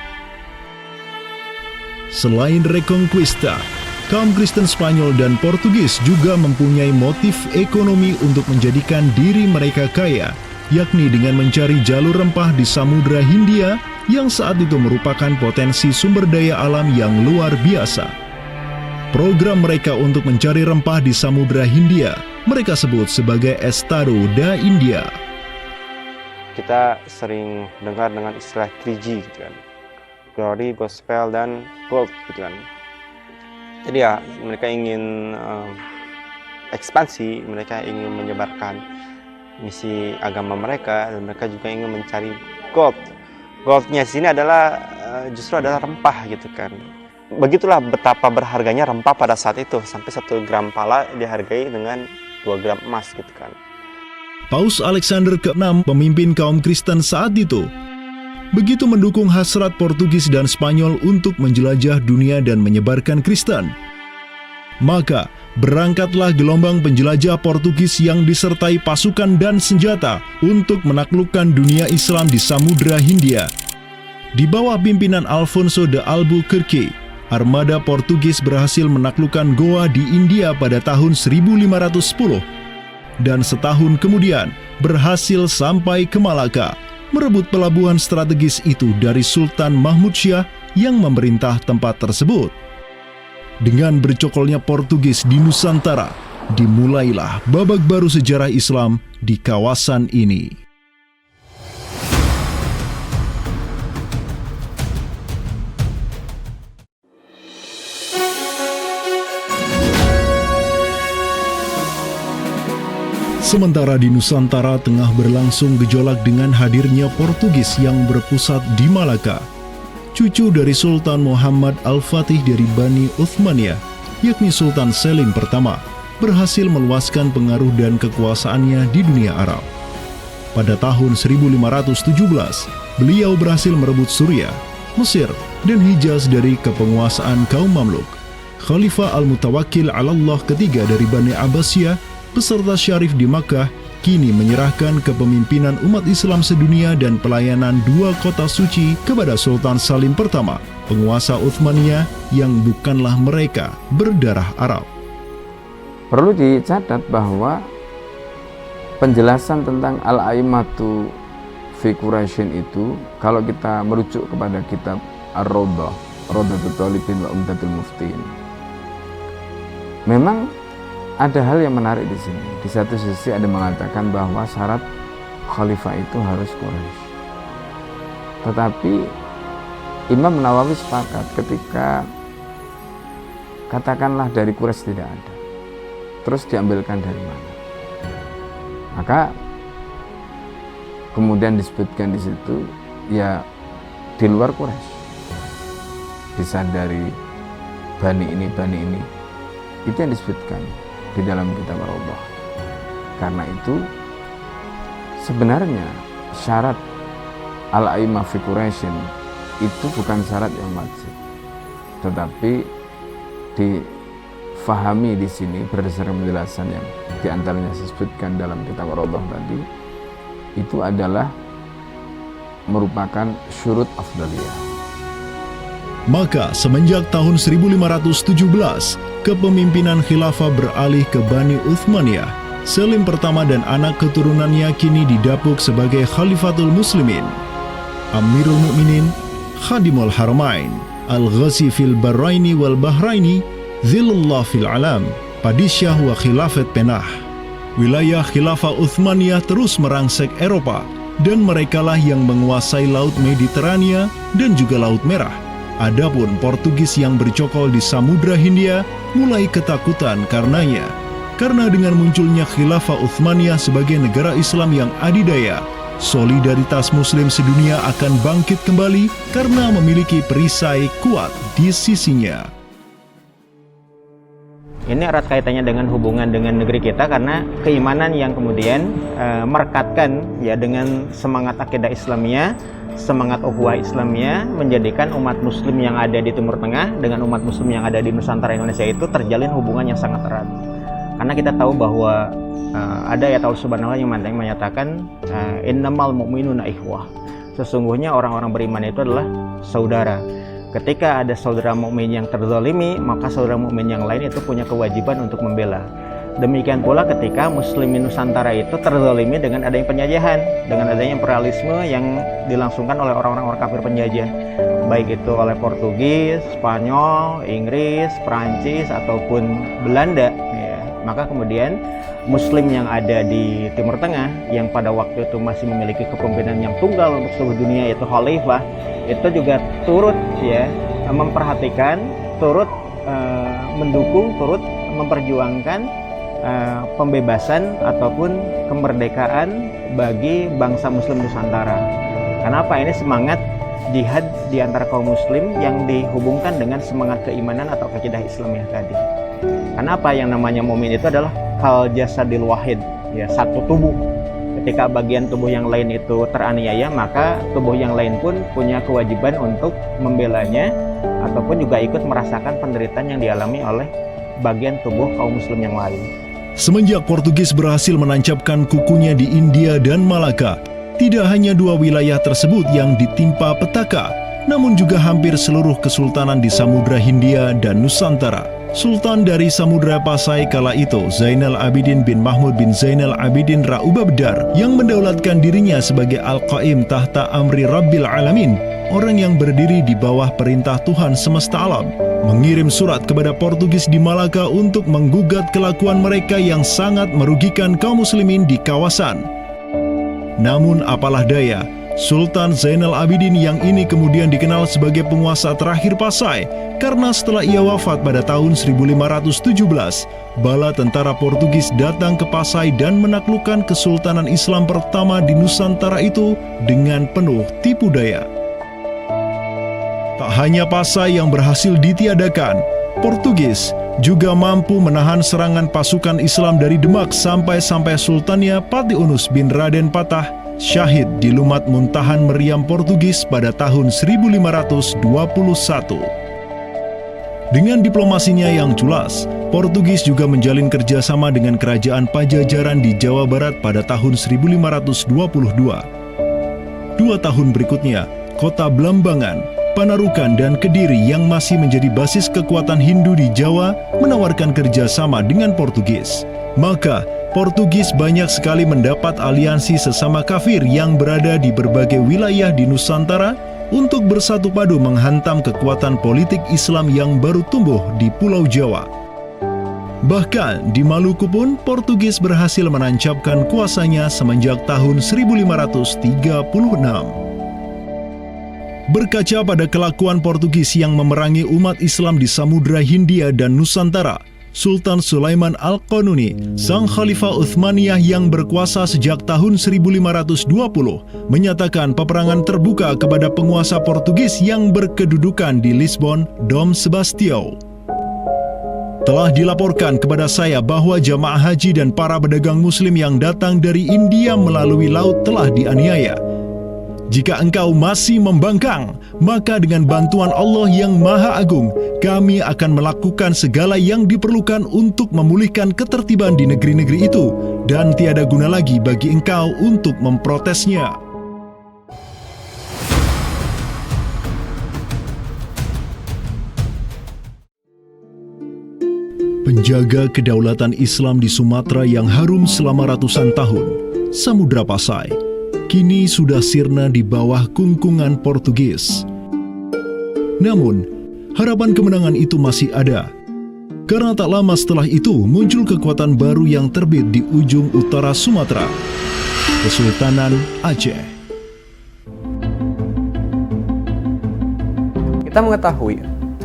Selain Reconquista, kaum Kristen Spanyol dan Portugis juga mempunyai motif ekonomi untuk menjadikan diri mereka kaya, yakni dengan mencari jalur rempah di Samudra Hindia yang saat itu merupakan potensi sumber daya alam yang luar biasa. Program mereka untuk mencari rempah di Samudra Hindia mereka sebut sebagai Estado da India. Kita sering dengar dengan istilah 3G gitu kan, Glory, Gospel, dan Gold gitu kan. Jadi ya mereka ingin ekspansi, mereka ingin menyebarkan misi agama mereka, dan mereka juga ingin mencari gold. Goldnya sini adalah justru adalah rempah gitu kan. Begitulah betapa berharganya rempah pada saat itu, sampai 1 gram pala dihargai dengan 2 gram emas gitu kan. Paus Alexander ke-6, pemimpin kaum Kristen saat itu, begitu mendukung hasrat Portugis dan Spanyol untuk menjelajah dunia dan menyebarkan Kristen. Maka, berangkatlah gelombang penjelajah Portugis yang disertai pasukan dan senjata untuk menaklukkan dunia Islam di Samudra Hindia. Di bawah pimpinan Alfonso de Albuquerque, armada Portugis berhasil menaklukkan Goa di India pada tahun 1510. Dan setahun kemudian, berhasil sampai ke Malaka, merebut pelabuhan strategis itu dari Sultan Mahmud Syah yang memerintah tempat tersebut. Dengan bercokolnya Portugis di Nusantara, dimulailah babak baru sejarah Islam di kawasan ini. Sementara di Nusantara tengah berlangsung gejolak dengan hadirnya Portugis yang berpusat di Malaka, cucu dari Sultan Muhammad Al-Fatih dari Bani Uthmaniyah, yakni Sultan Selim pertama, berhasil meluaskan pengaruh dan kekuasaannya di dunia Arab. Pada tahun 1517, beliau berhasil merebut Suriah, Mesir, dan Hijaz dari kepenguasaan kaum Mamluk. Khalifah Al-Mutawakkil 'alallah ketiga dari Bani Abbasiyah beserta Syarif di Makkah kini menyerahkan kepemimpinan umat Islam sedunia dan pelayanan 2 kota suci kepada Sultan Salim pertama, penguasa Uthmaniyah yang bukanlah mereka berdarah Arab. Perlu dicatat bahwa penjelasan tentang Al-A'immatu fi Quraisyin itu, kalau kita merujuk kepada kitab Ar-Rawdah, Rawdatul Thalibin wa Umdatul Muftin, memang ada hal yang menarik di sini. Di satu sisi ada mengatakan bahwa syarat khalifah itu harus Quraisy. Tetapi Imam Nawawi sepakat ketika katakanlah dari Quraisy tidak ada, terus diambilkan dari mana? Maka kemudian disebutkan di situ ya di luar Quraisy, bisa dari bani ini, itu yang disebutkan di dalam kitab Ar-Rawdah. Karena itu sebenarnya syarat Al-A'immah fi Quraisyin itu bukan syarat yang wajib, tetapi difahami di sini berdasarkan penjelasan yang diantaranya disebutkan dalam kitab Ar-Rawdah tadi, itu adalah merupakan syurut afdaliyah. Maka semenjak tahun 1517, kepemimpinan khilafah beralih ke Bani Uthmaniyah. Selim pertama dan anak keturunannya kini didapuk sebagai Khalifatul Muslimin. Amirul Mukminin, Khadimul Haramain, Al-Ghazi fil Barraini wal Bahraini, Zilullah fil Alam, Padisyah wa Khilafat Penah. Wilayah khilafah Uthmaniyah terus merangsek Eropa, dan merekalah yang menguasai Laut Mediterania dan juga Laut Merah. Adapun Portugis yang bercokol di Samudra Hindia mulai ketakutan karenanya. Karena dengan munculnya khilafah Uthmaniyah sebagai negara Islam yang adidaya, solidaritas Muslim sedunia akan bangkit kembali karena memiliki perisai kuat di sisinya. Ini erat kaitannya dengan hubungan dengan negeri kita, karena keimanan yang kemudian merekatkan ya dengan semangat akidah Islamiyah, semangat ukhuwah Islamiyah, menjadikan umat Muslim yang ada di Timur Tengah dengan umat Muslim yang ada di Nusantara Indonesia itu terjalin hubungan yang sangat erat. Karena kita tahu bahwa ada ayat Allah Subhanahu wa ta'ala yang menyatakan innamal mu'minuna ikhwah. Sesungguhnya orang-orang beriman itu adalah saudara. Ketika ada saudara mukmin yang terzalimi, maka saudara mukmin yang lain itu punya kewajiban untuk membela. Demikian pula ketika Muslimin Nusantara itu terzalimi dengan adanya penjajahan, dengan adanya imperialisme yang dilangsungkan oleh orang-orang kafir penjajah, baik itu oleh Portugis, Spanyol, Inggris, Perancis ataupun Belanda. Ya. Maka kemudian Muslim yang ada di Timur Tengah yang pada waktu itu masih memiliki kepemimpinan yang tunggal untuk seluruh dunia, yaitu Khalifah, itu juga turut ya memperhatikan, turut mendukung, turut memperjuangkan pembebasan ataupun kemerdekaan bagi bangsa Muslim Nusantara. Kenapa? Ini semangat jihad di antara kaum Muslim yang dihubungkan dengan semangat keimanan atau akidah Islamiyah tadi. Kenapa? Yang namanya mukmin itu adalah kal jasadil wahid, ya, satu tubuh. Ketika bagian tubuh yang lain itu teraniaya, maka tubuh yang lain pun punya kewajiban untuk membelanya ataupun juga ikut merasakan penderitaan yang dialami oleh bagian tubuh kaum Muslim yang lain. Semenjak Portugis berhasil menancapkan kukunya di India dan Malaka, tidak hanya dua wilayah tersebut yang ditimpa petaka, namun juga hampir seluruh kesultanan di Samudra Hindia dan Nusantara. Sultan dari Samudra Pasai kala itu, Zainal Abidin bin Mahmud bin Zainal Abidin Ra Ubabdar, yang mendaulatkan dirinya sebagai Al-Qaim tahta Amri Rabbil Alamin, orang yang berdiri di bawah perintah Tuhan semesta alam, mengirim surat kepada Portugis di Malaka untuk menggugat kelakuan mereka yang sangat merugikan kaum muslimin di kawasan. Namun apalah daya, Sultan Zainal Abidin yang ini kemudian dikenal sebagai penguasa terakhir Pasai, karena setelah ia wafat pada tahun 1517, bala tentara Portugis datang ke Pasai dan menaklukkan Kesultanan Islam pertama di Nusantara itu dengan penuh tipu daya. Tak hanya Pasai yang berhasil ditiadakan, Portugis juga mampu menahan serangan pasukan Islam dari Demak sampai Sultannya Pati Unus bin Raden Patah syahid di Lumat Muntahan Meriam Portugis pada tahun 1521. Dengan diplomasinya yang culas, Portugis juga menjalin kerjasama dengan kerajaan Pajajaran di Jawa Barat pada tahun 1522. 2 tahun berikutnya, kota Blambangan, Panarukan, dan Kediri yang masih menjadi basis kekuatan Hindu di Jawa menawarkan kerjasama dengan Portugis. Maka, Portugis banyak sekali mendapat aliansi sesama kafir yang berada di berbagai wilayah di Nusantara untuk bersatu padu menghantam kekuatan politik Islam yang baru tumbuh di Pulau Jawa. Bahkan di Maluku pun Portugis berhasil menancapkan kuasanya semenjak tahun 1536. Berkaca pada kelakuan Portugis yang memerangi umat Islam di Samudra Hindia dan Nusantara, Sultan Sulaiman Al-Qanuni, sang Khalifah Uthmaniyah yang berkuasa sejak tahun 1520, menyatakan peperangan terbuka kepada penguasa Portugis yang berkedudukan di Lisbon, Dom Sebastião. Telah dilaporkan kepada saya bahwa jamaah haji dan para pedagang muslim yang datang dari India melalui laut telah dianiaya. Jika engkau masih membangkang, maka dengan bantuan Allah yang Maha Agung, kami akan melakukan segala yang diperlukan untuk memulihkan ketertiban di negeri-negeri itu, dan tiada guna lagi bagi engkau untuk memprotesnya. Penjaga kedaulatan Islam di Sumatera yang harum selama ratusan tahun, Samudra Pasai, kini sudah sirna di bawah kungkungan Portugis. Namun, harapan kemenangan itu masih ada. Karena tak lama setelah itu muncul kekuatan baru yang terbit di ujung utara Sumatera, Kesultanan Aceh. Kita mengetahui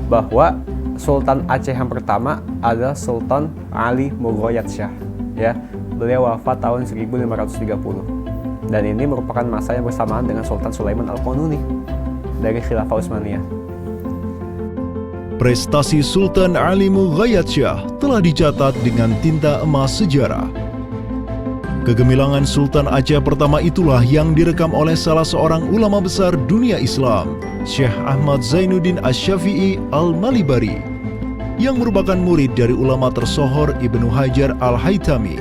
bahwa Sultan Aceh yang pertama adalah Sultan Ali Mughayat Shah. Ya, beliau wafat tahun 1530. Dan ini merupakan masa yang bersamaan dengan Sultan Sulaiman Al-Qanuni dari Khilafah Utsmaniyah. Prestasi Sultan Ali Mughayat Shah telah dicatat dengan tinta emas sejarah. Kegemilangan Sultan Aceh pertama itulah yang direkam oleh salah seorang ulama besar dunia Islam, Syekh Ahmad Zainuddin Asy-Syafi'i Al-Malibari, yang merupakan murid dari ulama tersohor Ibnu Hajar Al-Haytami.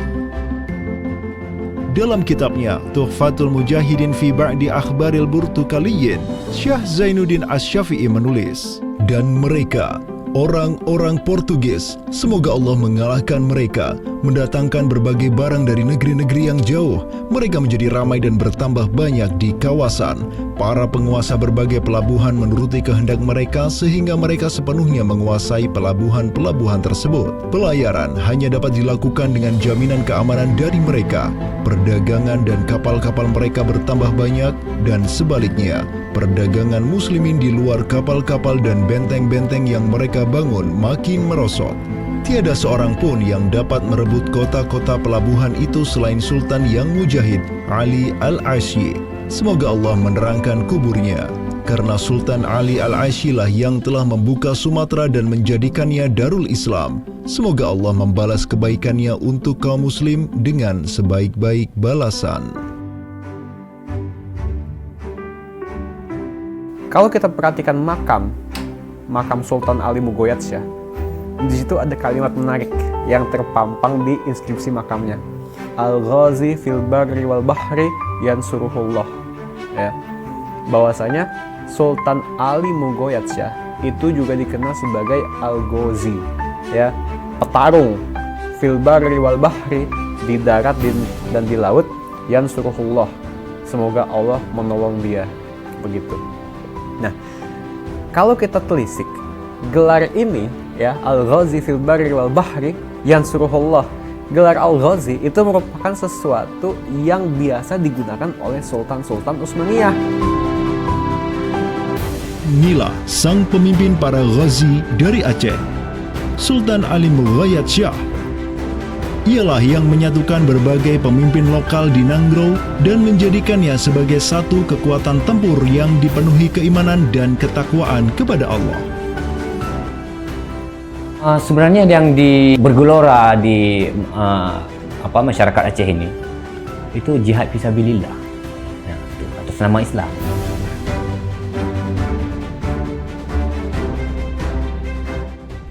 Dalam kitabnya Tuhfatul Mujahidin fi Ba'di Akhbaril Burtukaliyin, Syekh Zainuddin Asy-Syafi'i menulis, dan mereka, orang-orang Portugis, semoga Allah mengalahkan mereka, mendatangkan berbagai barang dari negeri-negeri yang jauh. Mereka menjadi ramai dan bertambah banyak di kawasan. Para penguasa berbagai pelabuhan menuruti kehendak mereka sehingga mereka sepenuhnya menguasai pelabuhan-pelabuhan tersebut. Pelayaran hanya dapat dilakukan dengan jaminan keamanan dari mereka. Perdagangan dan kapal-kapal mereka bertambah banyak, dan sebaliknya, perdagangan muslimin di luar kapal-kapal dan benteng-benteng yang mereka bangun makin merosot. Tiada seorang pun yang dapat merebut kota-kota pelabuhan itu selain Sultan yang mujahid, Ali Al-Asyi. Semoga Allah menerangkan kuburnya. Karena Sultan Ali Al-Asyi lah yang telah membuka Sumatera dan menjadikannya Darul Islam. Semoga Allah membalas kebaikannya untuk kaum muslim dengan sebaik-baik balasan. Kalau kita perhatikan makam Sultan Ali Mugoyatsyah, di situ ada kalimat menarik yang terpampang di inskripsi makamnya. Al-Ghazi fil barri wal bahri yansuruhullah. Ya. Bahwasanya Sultan Ali Mugoyatsyah itu juga dikenal sebagai Al-Ghazi, ya, petarung fil barri wal bahri, di darat dan di laut, yansuruhullah. Semoga Allah menolong dia. Begitu. Nah, kalau kita telisik gelar ini, ya, Al-Ghazi fil barri wal bahri yansuruhullah, gelar Al-Ghazi itu merupakan sesuatu yang biasa digunakan oleh Sultan-Sultan Utsmaniyah. Inilah sang pemimpin para Ghazi dari Aceh, Sultan Ali Mughayat-Syah. Ialah yang menyatukan berbagai pemimpin lokal di Nanggro dan menjadikannya sebagai satu kekuatan tempur yang dipenuhi keimanan dan ketakwaan kepada Allah. Sebenarnya yang bergelora di masyarakat Aceh ini itu jihad fisabilillah, ya, atas nama Islam.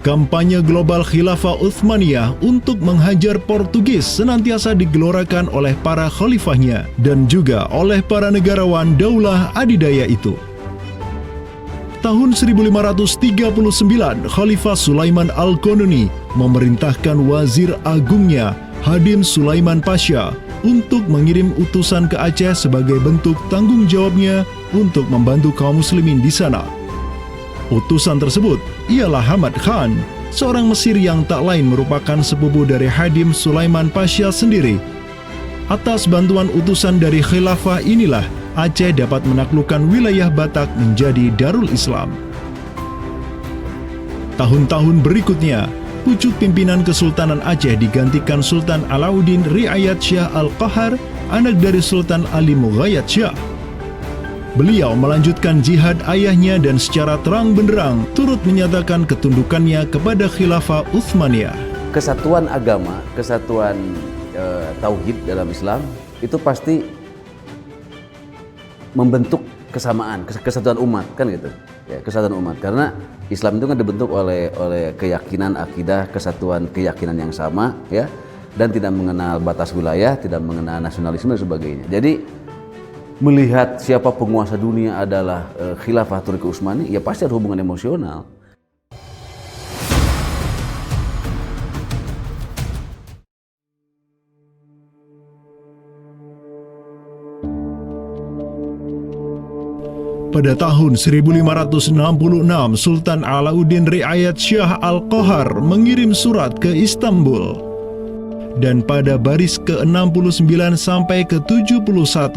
Kampanye global Khilafah Utsmaniyah untuk menghajar Portugis senantiasa digelorakan oleh para khalifahnya dan juga oleh para negarawan Daulah Adidaya itu. Tahun 1539, Khalifah Sulaiman Al-Qanuni memerintahkan wazir agungnya, Hadim Sulaiman Pasha, untuk mengirim utusan ke Aceh sebagai bentuk tanggung jawabnya untuk membantu kaum muslimin di sana. Utusan tersebut ialah Hamad Khan, seorang Mesir yang tak lain merupakan sepupu dari Hadim Sulaiman Pasha sendiri. Atas bantuan utusan dari khilafah inilah Aceh dapat menaklukkan wilayah Batak menjadi Darul Islam. Tahun-tahun berikutnya, pucuk pimpinan Kesultanan Aceh digantikan Sultan Alauddin Riayat Syah Al-Qahar, anak dari Sultan Ali Mughayat-Syah. Beliau melanjutkan jihad ayahnya dan secara terang benderang turut menyatakan ketundukannya kepada Khilafah Utsmaniyah. Kesatuan agama, kesatuan tauhid dalam Islam itu pasti membentuk kesamaan, kesatuan umat, kan gitu. Ya, kesatuan umat, karena Islam itu kan dibentuk oleh keyakinan akidah, kesatuan keyakinan yang sama, ya, dan tidak mengenal batas wilayah, tidak mengenal nasionalisme dan sebagainya. Jadi melihat siapa penguasa dunia adalah Khilafah Turki Utsmani, ya pasti ada hubungan emosional. Pada tahun 1566, Sultan Alauddin Riayat Syah Al-Qahar mengirim surat ke Istanbul. Dan pada baris ke-69 sampai ke-71,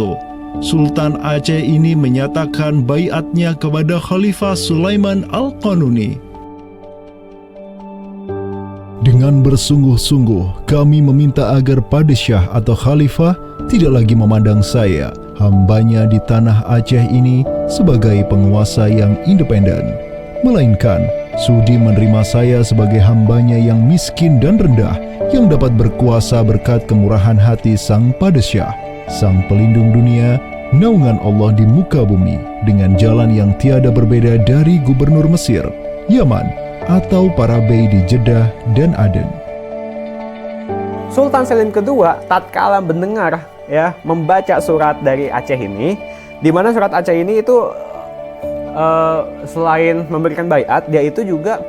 Sultan Aceh ini menyatakan baiatnya kepada Khalifah Sulaiman Al-Qanuni. Dengan bersungguh-sungguh, kami meminta agar Padishah atau Khalifah tidak lagi memandang saya, hambanya di tanah Aceh ini, sebagai penguasa yang independen, melainkan sudi menerima saya sebagai hambanya yang miskin dan rendah, yang dapat berkuasa berkat kemurahan hati Sang Padishah, Sang Pelindung dunia, naungan Allah di muka bumi, dengan jalan yang tiada berbeda dari Gubernur Mesir, Yaman, atau para bey di Jeddah dan Aden. Sultan Selim kedua tatkala mendengar, ya, membaca surat dari Aceh ini, di mana surat Aceh ini itu selain memberikan baiat, dia itu juga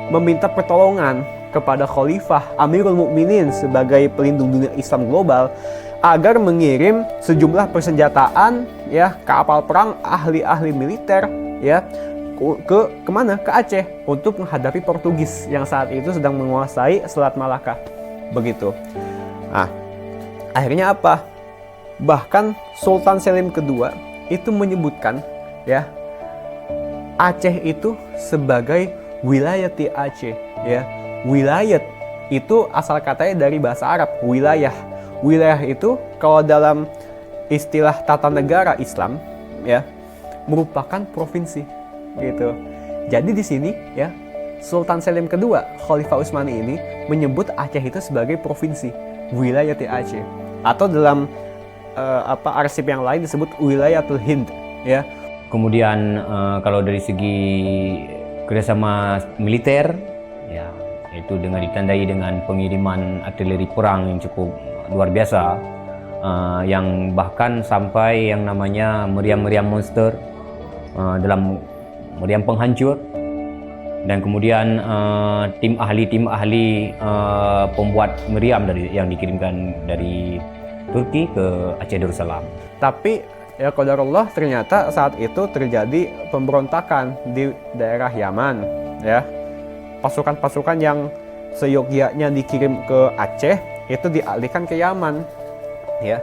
meminta pertolongan kepada Khalifah Amirul Mukminin sebagai pelindung dunia Islam global agar mengirim sejumlah persenjataan ya, kapal perang, ahli-ahli militer ya kemana? Ke Aceh untuk menghadapi Portugis yang saat itu sedang menguasai Selat Malaka. Begitu. Nah, akhirnya apa? Bahkan Sultan Selim II itu menyebutkan ya Aceh itu sebagai wilayati Aceh ya. Wilayat itu asal katanya dari bahasa Arab, wilayah. Wilayah itu kalau dalam istilah tata negara Islam ya merupakan provinsi gitu. Jadi di sini ya Sultan Selim II, Khalifah Utsmani ini menyebut Aceh itu sebagai provinsi, wilayati Aceh. Atau dalam arsip yang lain disebut wilayatul Hind ya. Kemudian kalau dari segi kerjasama militer ya, itu dengan ditandai dengan pengiriman artileri perang yang cukup luar biasa, yang bahkan sampai yang namanya meriam-meriam monster dalam meriam penghancur, dan kemudian tim ahli pembuat meriam yang dikirimkan dari Turki ke Aceh Darussalam. Tapi ya qadarullah ternyata saat itu terjadi pemberontakan di daerah Yaman ya. Pasukan-pasukan yang seyogyanya dikirim ke Aceh itu dialihkan ke Yaman ya.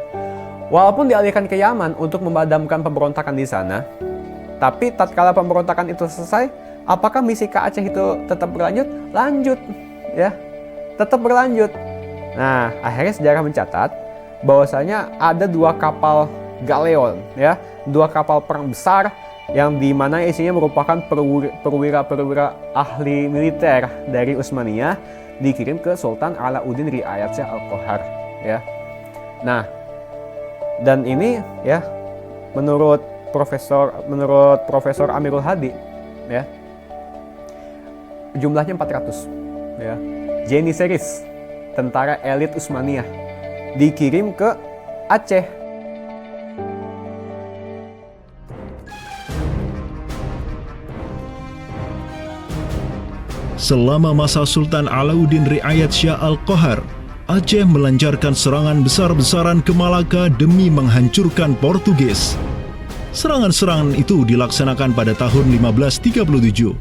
Walaupun dialihkan ke Yaman untuk memadamkan pemberontakan di sana, tapi tatkala pemberontakan itu selesai, apakah misi ke Aceh itu tetap berlanjut? Lanjut ya. Tetap berlanjut. Nah, akhirnya sejarah mencatat bahwasanya ada 2 kapal galeon ya, 2 kapal perang besar yang dimana isinya merupakan perwira-perwira ahli militer dari Utsmaniyah dikirim ke Sultan Alauddin Riayat Shah Al-Qahar ya. Nah, dan ini ya menurut Profesor Amirul Hadi ya jumlahnya 400 ya. Janissaries, tentara elit Utsmaniyah, dikirim ke Aceh. Selama masa Sultan Alauddin Riayat Shah Al-Qahar, Aceh melancarkan serangan besar-besaran ke Malaka demi menghancurkan Portugis. Serangan-serangan itu dilaksanakan pada tahun 1537,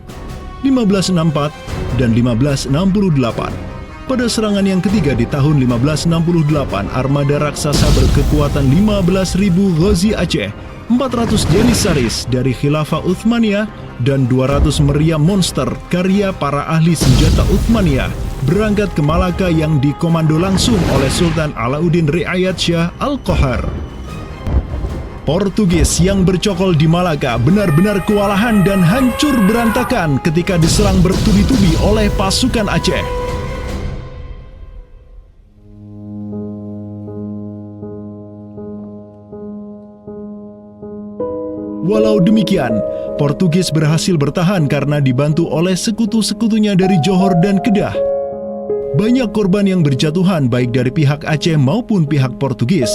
1564, dan 1568. Pada serangan yang ketiga di tahun 1568, armada raksasa berkekuatan 15.000 Ghazi Aceh, 400 Janissaries dari Khilafah Utsmaniyah, dan 200 meriam monster karya para ahli senjata Utsmaniyah berangkat ke Malaka yang dikomando langsung oleh Sultan Alauddin Riayat Shah Al-Qahar. Portugis yang bercokol di Malaka benar-benar kewalahan dan hancur berantakan ketika diserang bertubi-tubi oleh pasukan Aceh. Walau demikian, Portugis berhasil bertahan karena dibantu oleh sekutu-sekutunya dari Johor dan Kedah. Banyak korban yang berjatuhan baik dari pihak Aceh maupun pihak Portugis.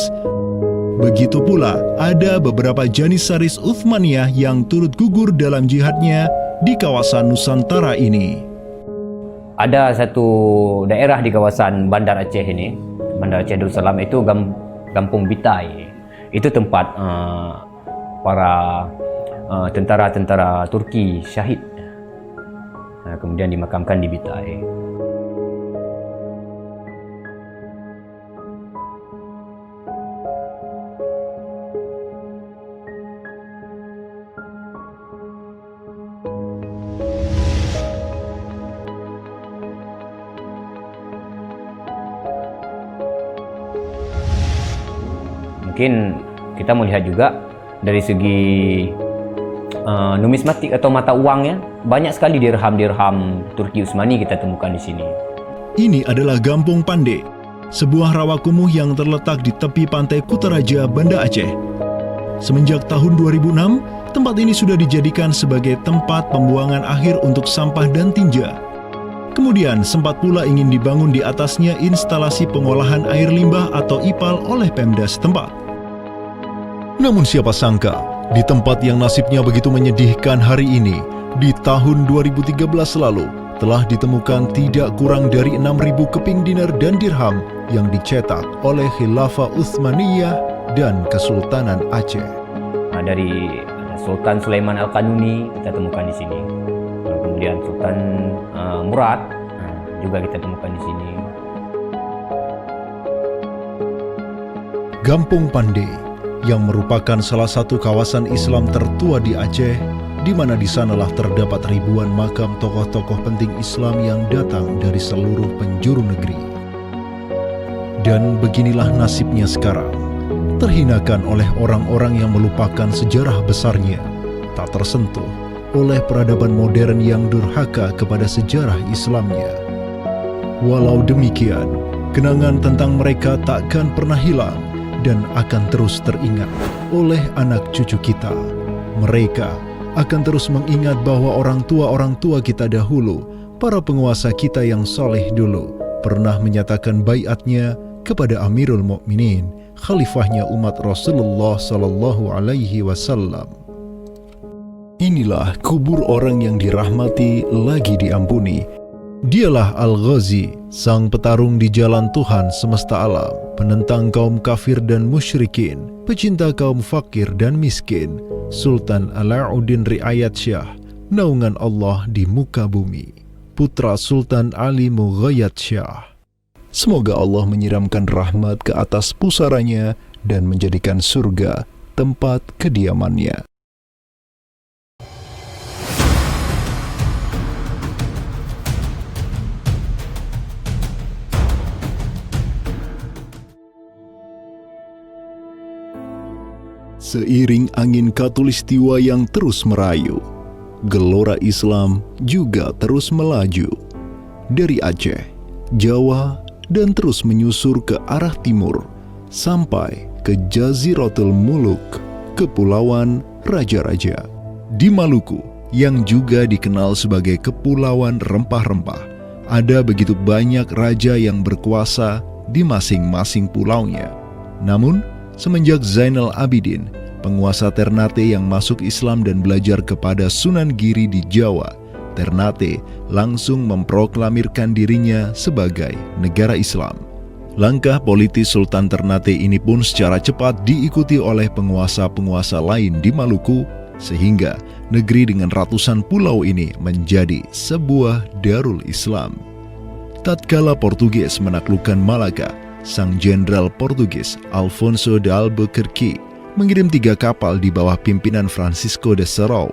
Begitu pula ada beberapa Janissaries Utsmaniyah yang turut gugur dalam jihadnya di kawasan Nusantara ini. Ada satu daerah di kawasan Bandar Aceh ini, Bandar Aceh Darussalam, itu Kampung Bitai. Itu tempat para tentara-tentara Turki syahid, kemudian dimakamkan di Bitai. Mungkin kita melihat juga dari segi numismatik atau mata uangnya, banyak sekali dirham-dirham Turki Utsmani kita temukan di sini. Ini adalah Gampung Pande, sebuah rawa kumuh yang terletak di tepi pantai Kutaraja, Banda Aceh. Semenjak tahun 2006, tempat ini sudah dijadikan sebagai tempat pembuangan akhir untuk sampah dan tinja. Kemudian sempat pula ingin dibangun di atasnya instalasi pengolahan air limbah atau IPAL oleh Pemda setempat. Namun siapa sangka, di tempat yang nasibnya begitu menyedihkan hari ini, di tahun 2013 lalu, telah ditemukan tidak kurang dari 6.000 keping dinar dan dirham yang dicetak oleh Khilafah Utsmaniyah dan Kesultanan Aceh. Dari Sultan Sulaiman Al-Qanuni kita temukan di sini. Kemudian Sultan Murad juga kita temukan di sini. Gampung Pandey yang merupakan salah satu kawasan Islam tertua di Aceh, di mana di sanalah terdapat ribuan makam tokoh-tokoh penting Islam yang datang dari seluruh penjuru negeri. Dan beginilah nasibnya sekarang, terhinakan oleh orang-orang yang melupakan sejarah besarnya, tak tersentuh oleh peradaban modern yang durhaka kepada sejarah Islamnya. Walau demikian, kenangan tentang mereka takkan pernah hilang dan akan terus teringat oleh anak cucu kita. Mereka akan terus mengingat bahwa orang tua kita dahulu, para penguasa kita yang saleh dulu, pernah menyatakan baiatnya kepada Amirul Mukminin, khalifahnya umat Rasulullah sallallahu alaihi wasallam. Inilah kubur orang yang dirahmati lagi diampuni. Dialah Al-Ghazi, sang petarung di jalan Tuhan semesta alam, penentang kaum kafir dan musyrikin, pecinta kaum fakir dan miskin, Sultan Alauddin Riayat Syah, naungan Allah di muka bumi, putra Sultan Ali Mughayat Syah. Semoga Allah menyiramkan rahmat ke atas pusaranya dan menjadikan surga tempat kediamannya. Seiring angin Katulistiwa yang terus merayu, gelora Islam juga terus melaju dari Aceh, Jawa, dan terus menyusur ke arah timur sampai ke Jaziratul Muluk, Kepulauan Raja-Raja. Di Maluku, yang juga dikenal sebagai Kepulauan Rempah-Rempah, ada begitu banyak raja yang berkuasa di masing-masing pulaunya. Namun, semenjak Zainal Abidin, penguasa Ternate yang masuk Islam dan belajar kepada Sunan Giri di Jawa, Ternate langsung memproklamirkan dirinya sebagai negara Islam. Langkah politis Sultan Ternate ini pun secara cepat diikuti oleh penguasa-penguasa lain di Maluku, sehingga negeri dengan ratusan pulau ini menjadi sebuah darul Islam. Tatkala Portugis menaklukkan Malaka, sang jenderal Portugis Alfonso de Albuquerque mengirim 3 kapal di bawah pimpinan Francisco de Serrao.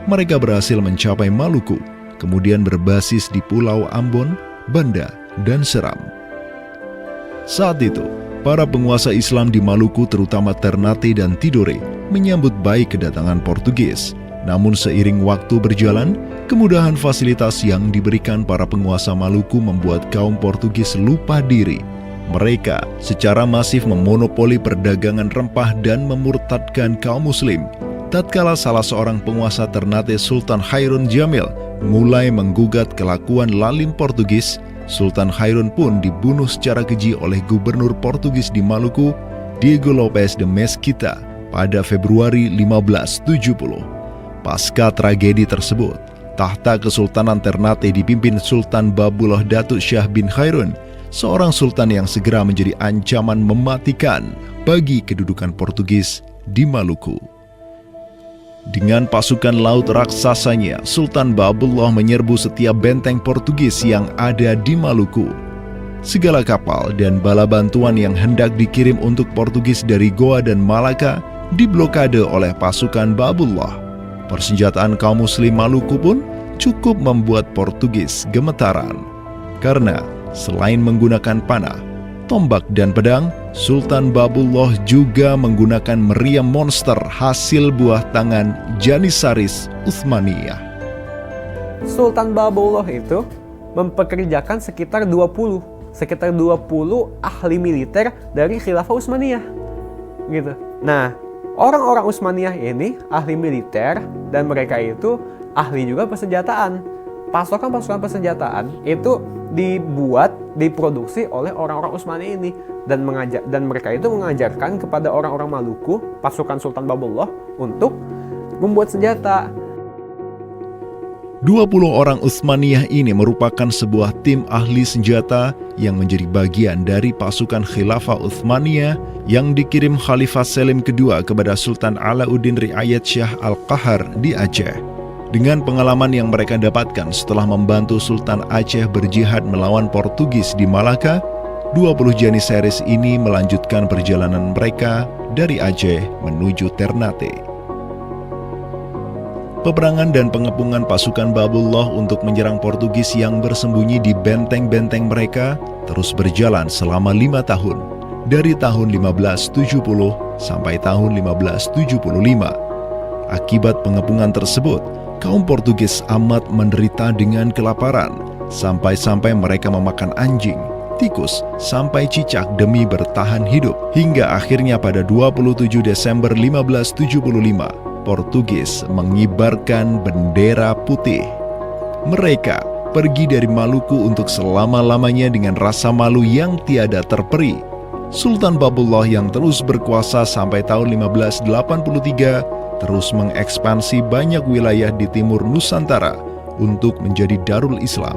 Mereka berhasil mencapai Maluku, kemudian berbasis di Pulau Ambon, Banda, dan Seram. Saat itu, para penguasa Islam di Maluku terutama Ternate dan Tidore menyambut baik kedatangan Portugis. Namun seiring waktu berjalan, kemudahan fasilitas yang diberikan para penguasa Maluku membuat kaum Portugis lupa diri. Mereka secara masif memonopoli perdagangan rempah dan memurtadkan kaum muslim. Tatkala salah seorang penguasa Ternate, Sultan Hairun Jamil, mulai menggugat kelakuan lalim Portugis, Sultan Hairun pun dibunuh secara keji oleh gubernur Portugis di Maluku, Diego Lopes de Mesquita, pada Februari 1570. Pasca tragedi tersebut, tahta Kesultanan Ternate dipimpin Sultan Babullah Datuk Syah bin Hairun, seorang sultan yang segera menjadi ancaman mematikan bagi kedudukan Portugis di Maluku. Dengan pasukan laut raksasanya, Sultan Babullah menyerbu setiap benteng Portugis yang ada di Maluku. Segala kapal dan bala bantuan yang hendak dikirim untuk Portugis dari Goa dan Malaka diblokade oleh pasukan Babullah. Persenjataan kaum muslim Maluku pun cukup membuat Portugis gemetaran. Karena selain menggunakan panah, tombak, dan pedang, Sultan Babullah juga menggunakan meriam monster hasil buah tangan Janissaris Utsmaniyah. Sultan Babullah itu mempekerjakan sekitar 20 ahli militer dari Khilafah Utsmaniyah. Gitu. Nah, orang-orang Utsmaniyah ini ahli militer dan mereka itu ahli juga persenjataan. Pasukan-pasukan persenjataan itu diproduksi oleh orang-orang Utsmani ini dan mereka itu mengajarkan kepada orang-orang Maluku, pasukan Sultan Babullah, untuk membuat senjata. 20 orang Utsmaniyah ini merupakan sebuah tim ahli senjata yang menjadi bagian dari pasukan Khilafah Utsmaniyah yang dikirim Khalifah Selim II kepada Sultan Alauddin Riayat Shah Al-Qahar di Aceh. Dengan pengalaman yang mereka dapatkan setelah membantu Sultan Aceh berjihad melawan Portugis di Malaka, 20 Janissaries ini melanjutkan perjalanan mereka dari Aceh menuju Ternate. Peperangan dan pengepungan pasukan Babullah untuk menyerang Portugis yang bersembunyi di benteng-benteng mereka terus berjalan selama 5 tahun, dari tahun 1570 sampai tahun 1575. Akibat pengepungan tersebut, kaum Portugis amat menderita dengan kelaparan, sampai-sampai mereka memakan anjing, tikus, sampai cicak demi bertahan hidup, hingga akhirnya pada 27 Desember 1575, Portugis mengibarkan bendera putih. Mereka pergi dari Maluku untuk selama-lamanya dengan rasa malu yang tiada terperi. Sultan Babullah yang terus berkuasa sampai tahun 1583 terus mengekspansi banyak wilayah di timur Nusantara untuk menjadi Darul Islam.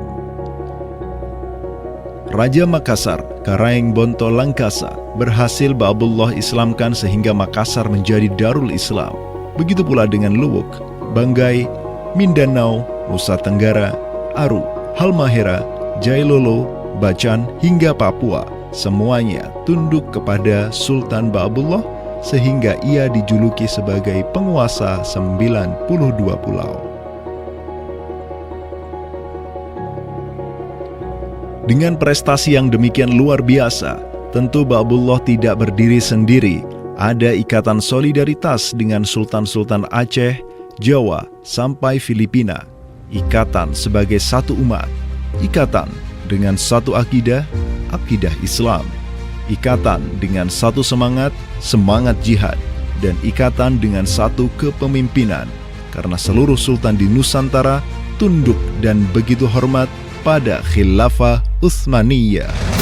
Raja Makassar, Karaeng Bonto Langkasa, berhasil Babullah Islamkan sehingga Makassar menjadi Darul Islam. Begitu pula dengan Luwuk, Banggai, Mindanao, Nusa Tenggara, Aru, Halmahera, Jailolo, Bacan, hingga Papua. Semuanya tunduk kepada Sultan Babullah sehingga ia dijuluki sebagai penguasa 92 pulau. Dengan prestasi yang demikian luar biasa, tentu Babullah tidak berdiri sendiri. Ada ikatan solidaritas dengan sultan-sultan Aceh, Jawa, sampai Filipina. Ikatan sebagai satu umat. Ikatan dengan satu akidah, akidah Islam. Ikatan dengan satu semangat, semangat jihad. Dan ikatan dengan satu kepemimpinan. Karena seluruh sultan di Nusantara tunduk dan begitu hormat pada Khilafah Utsmaniyah.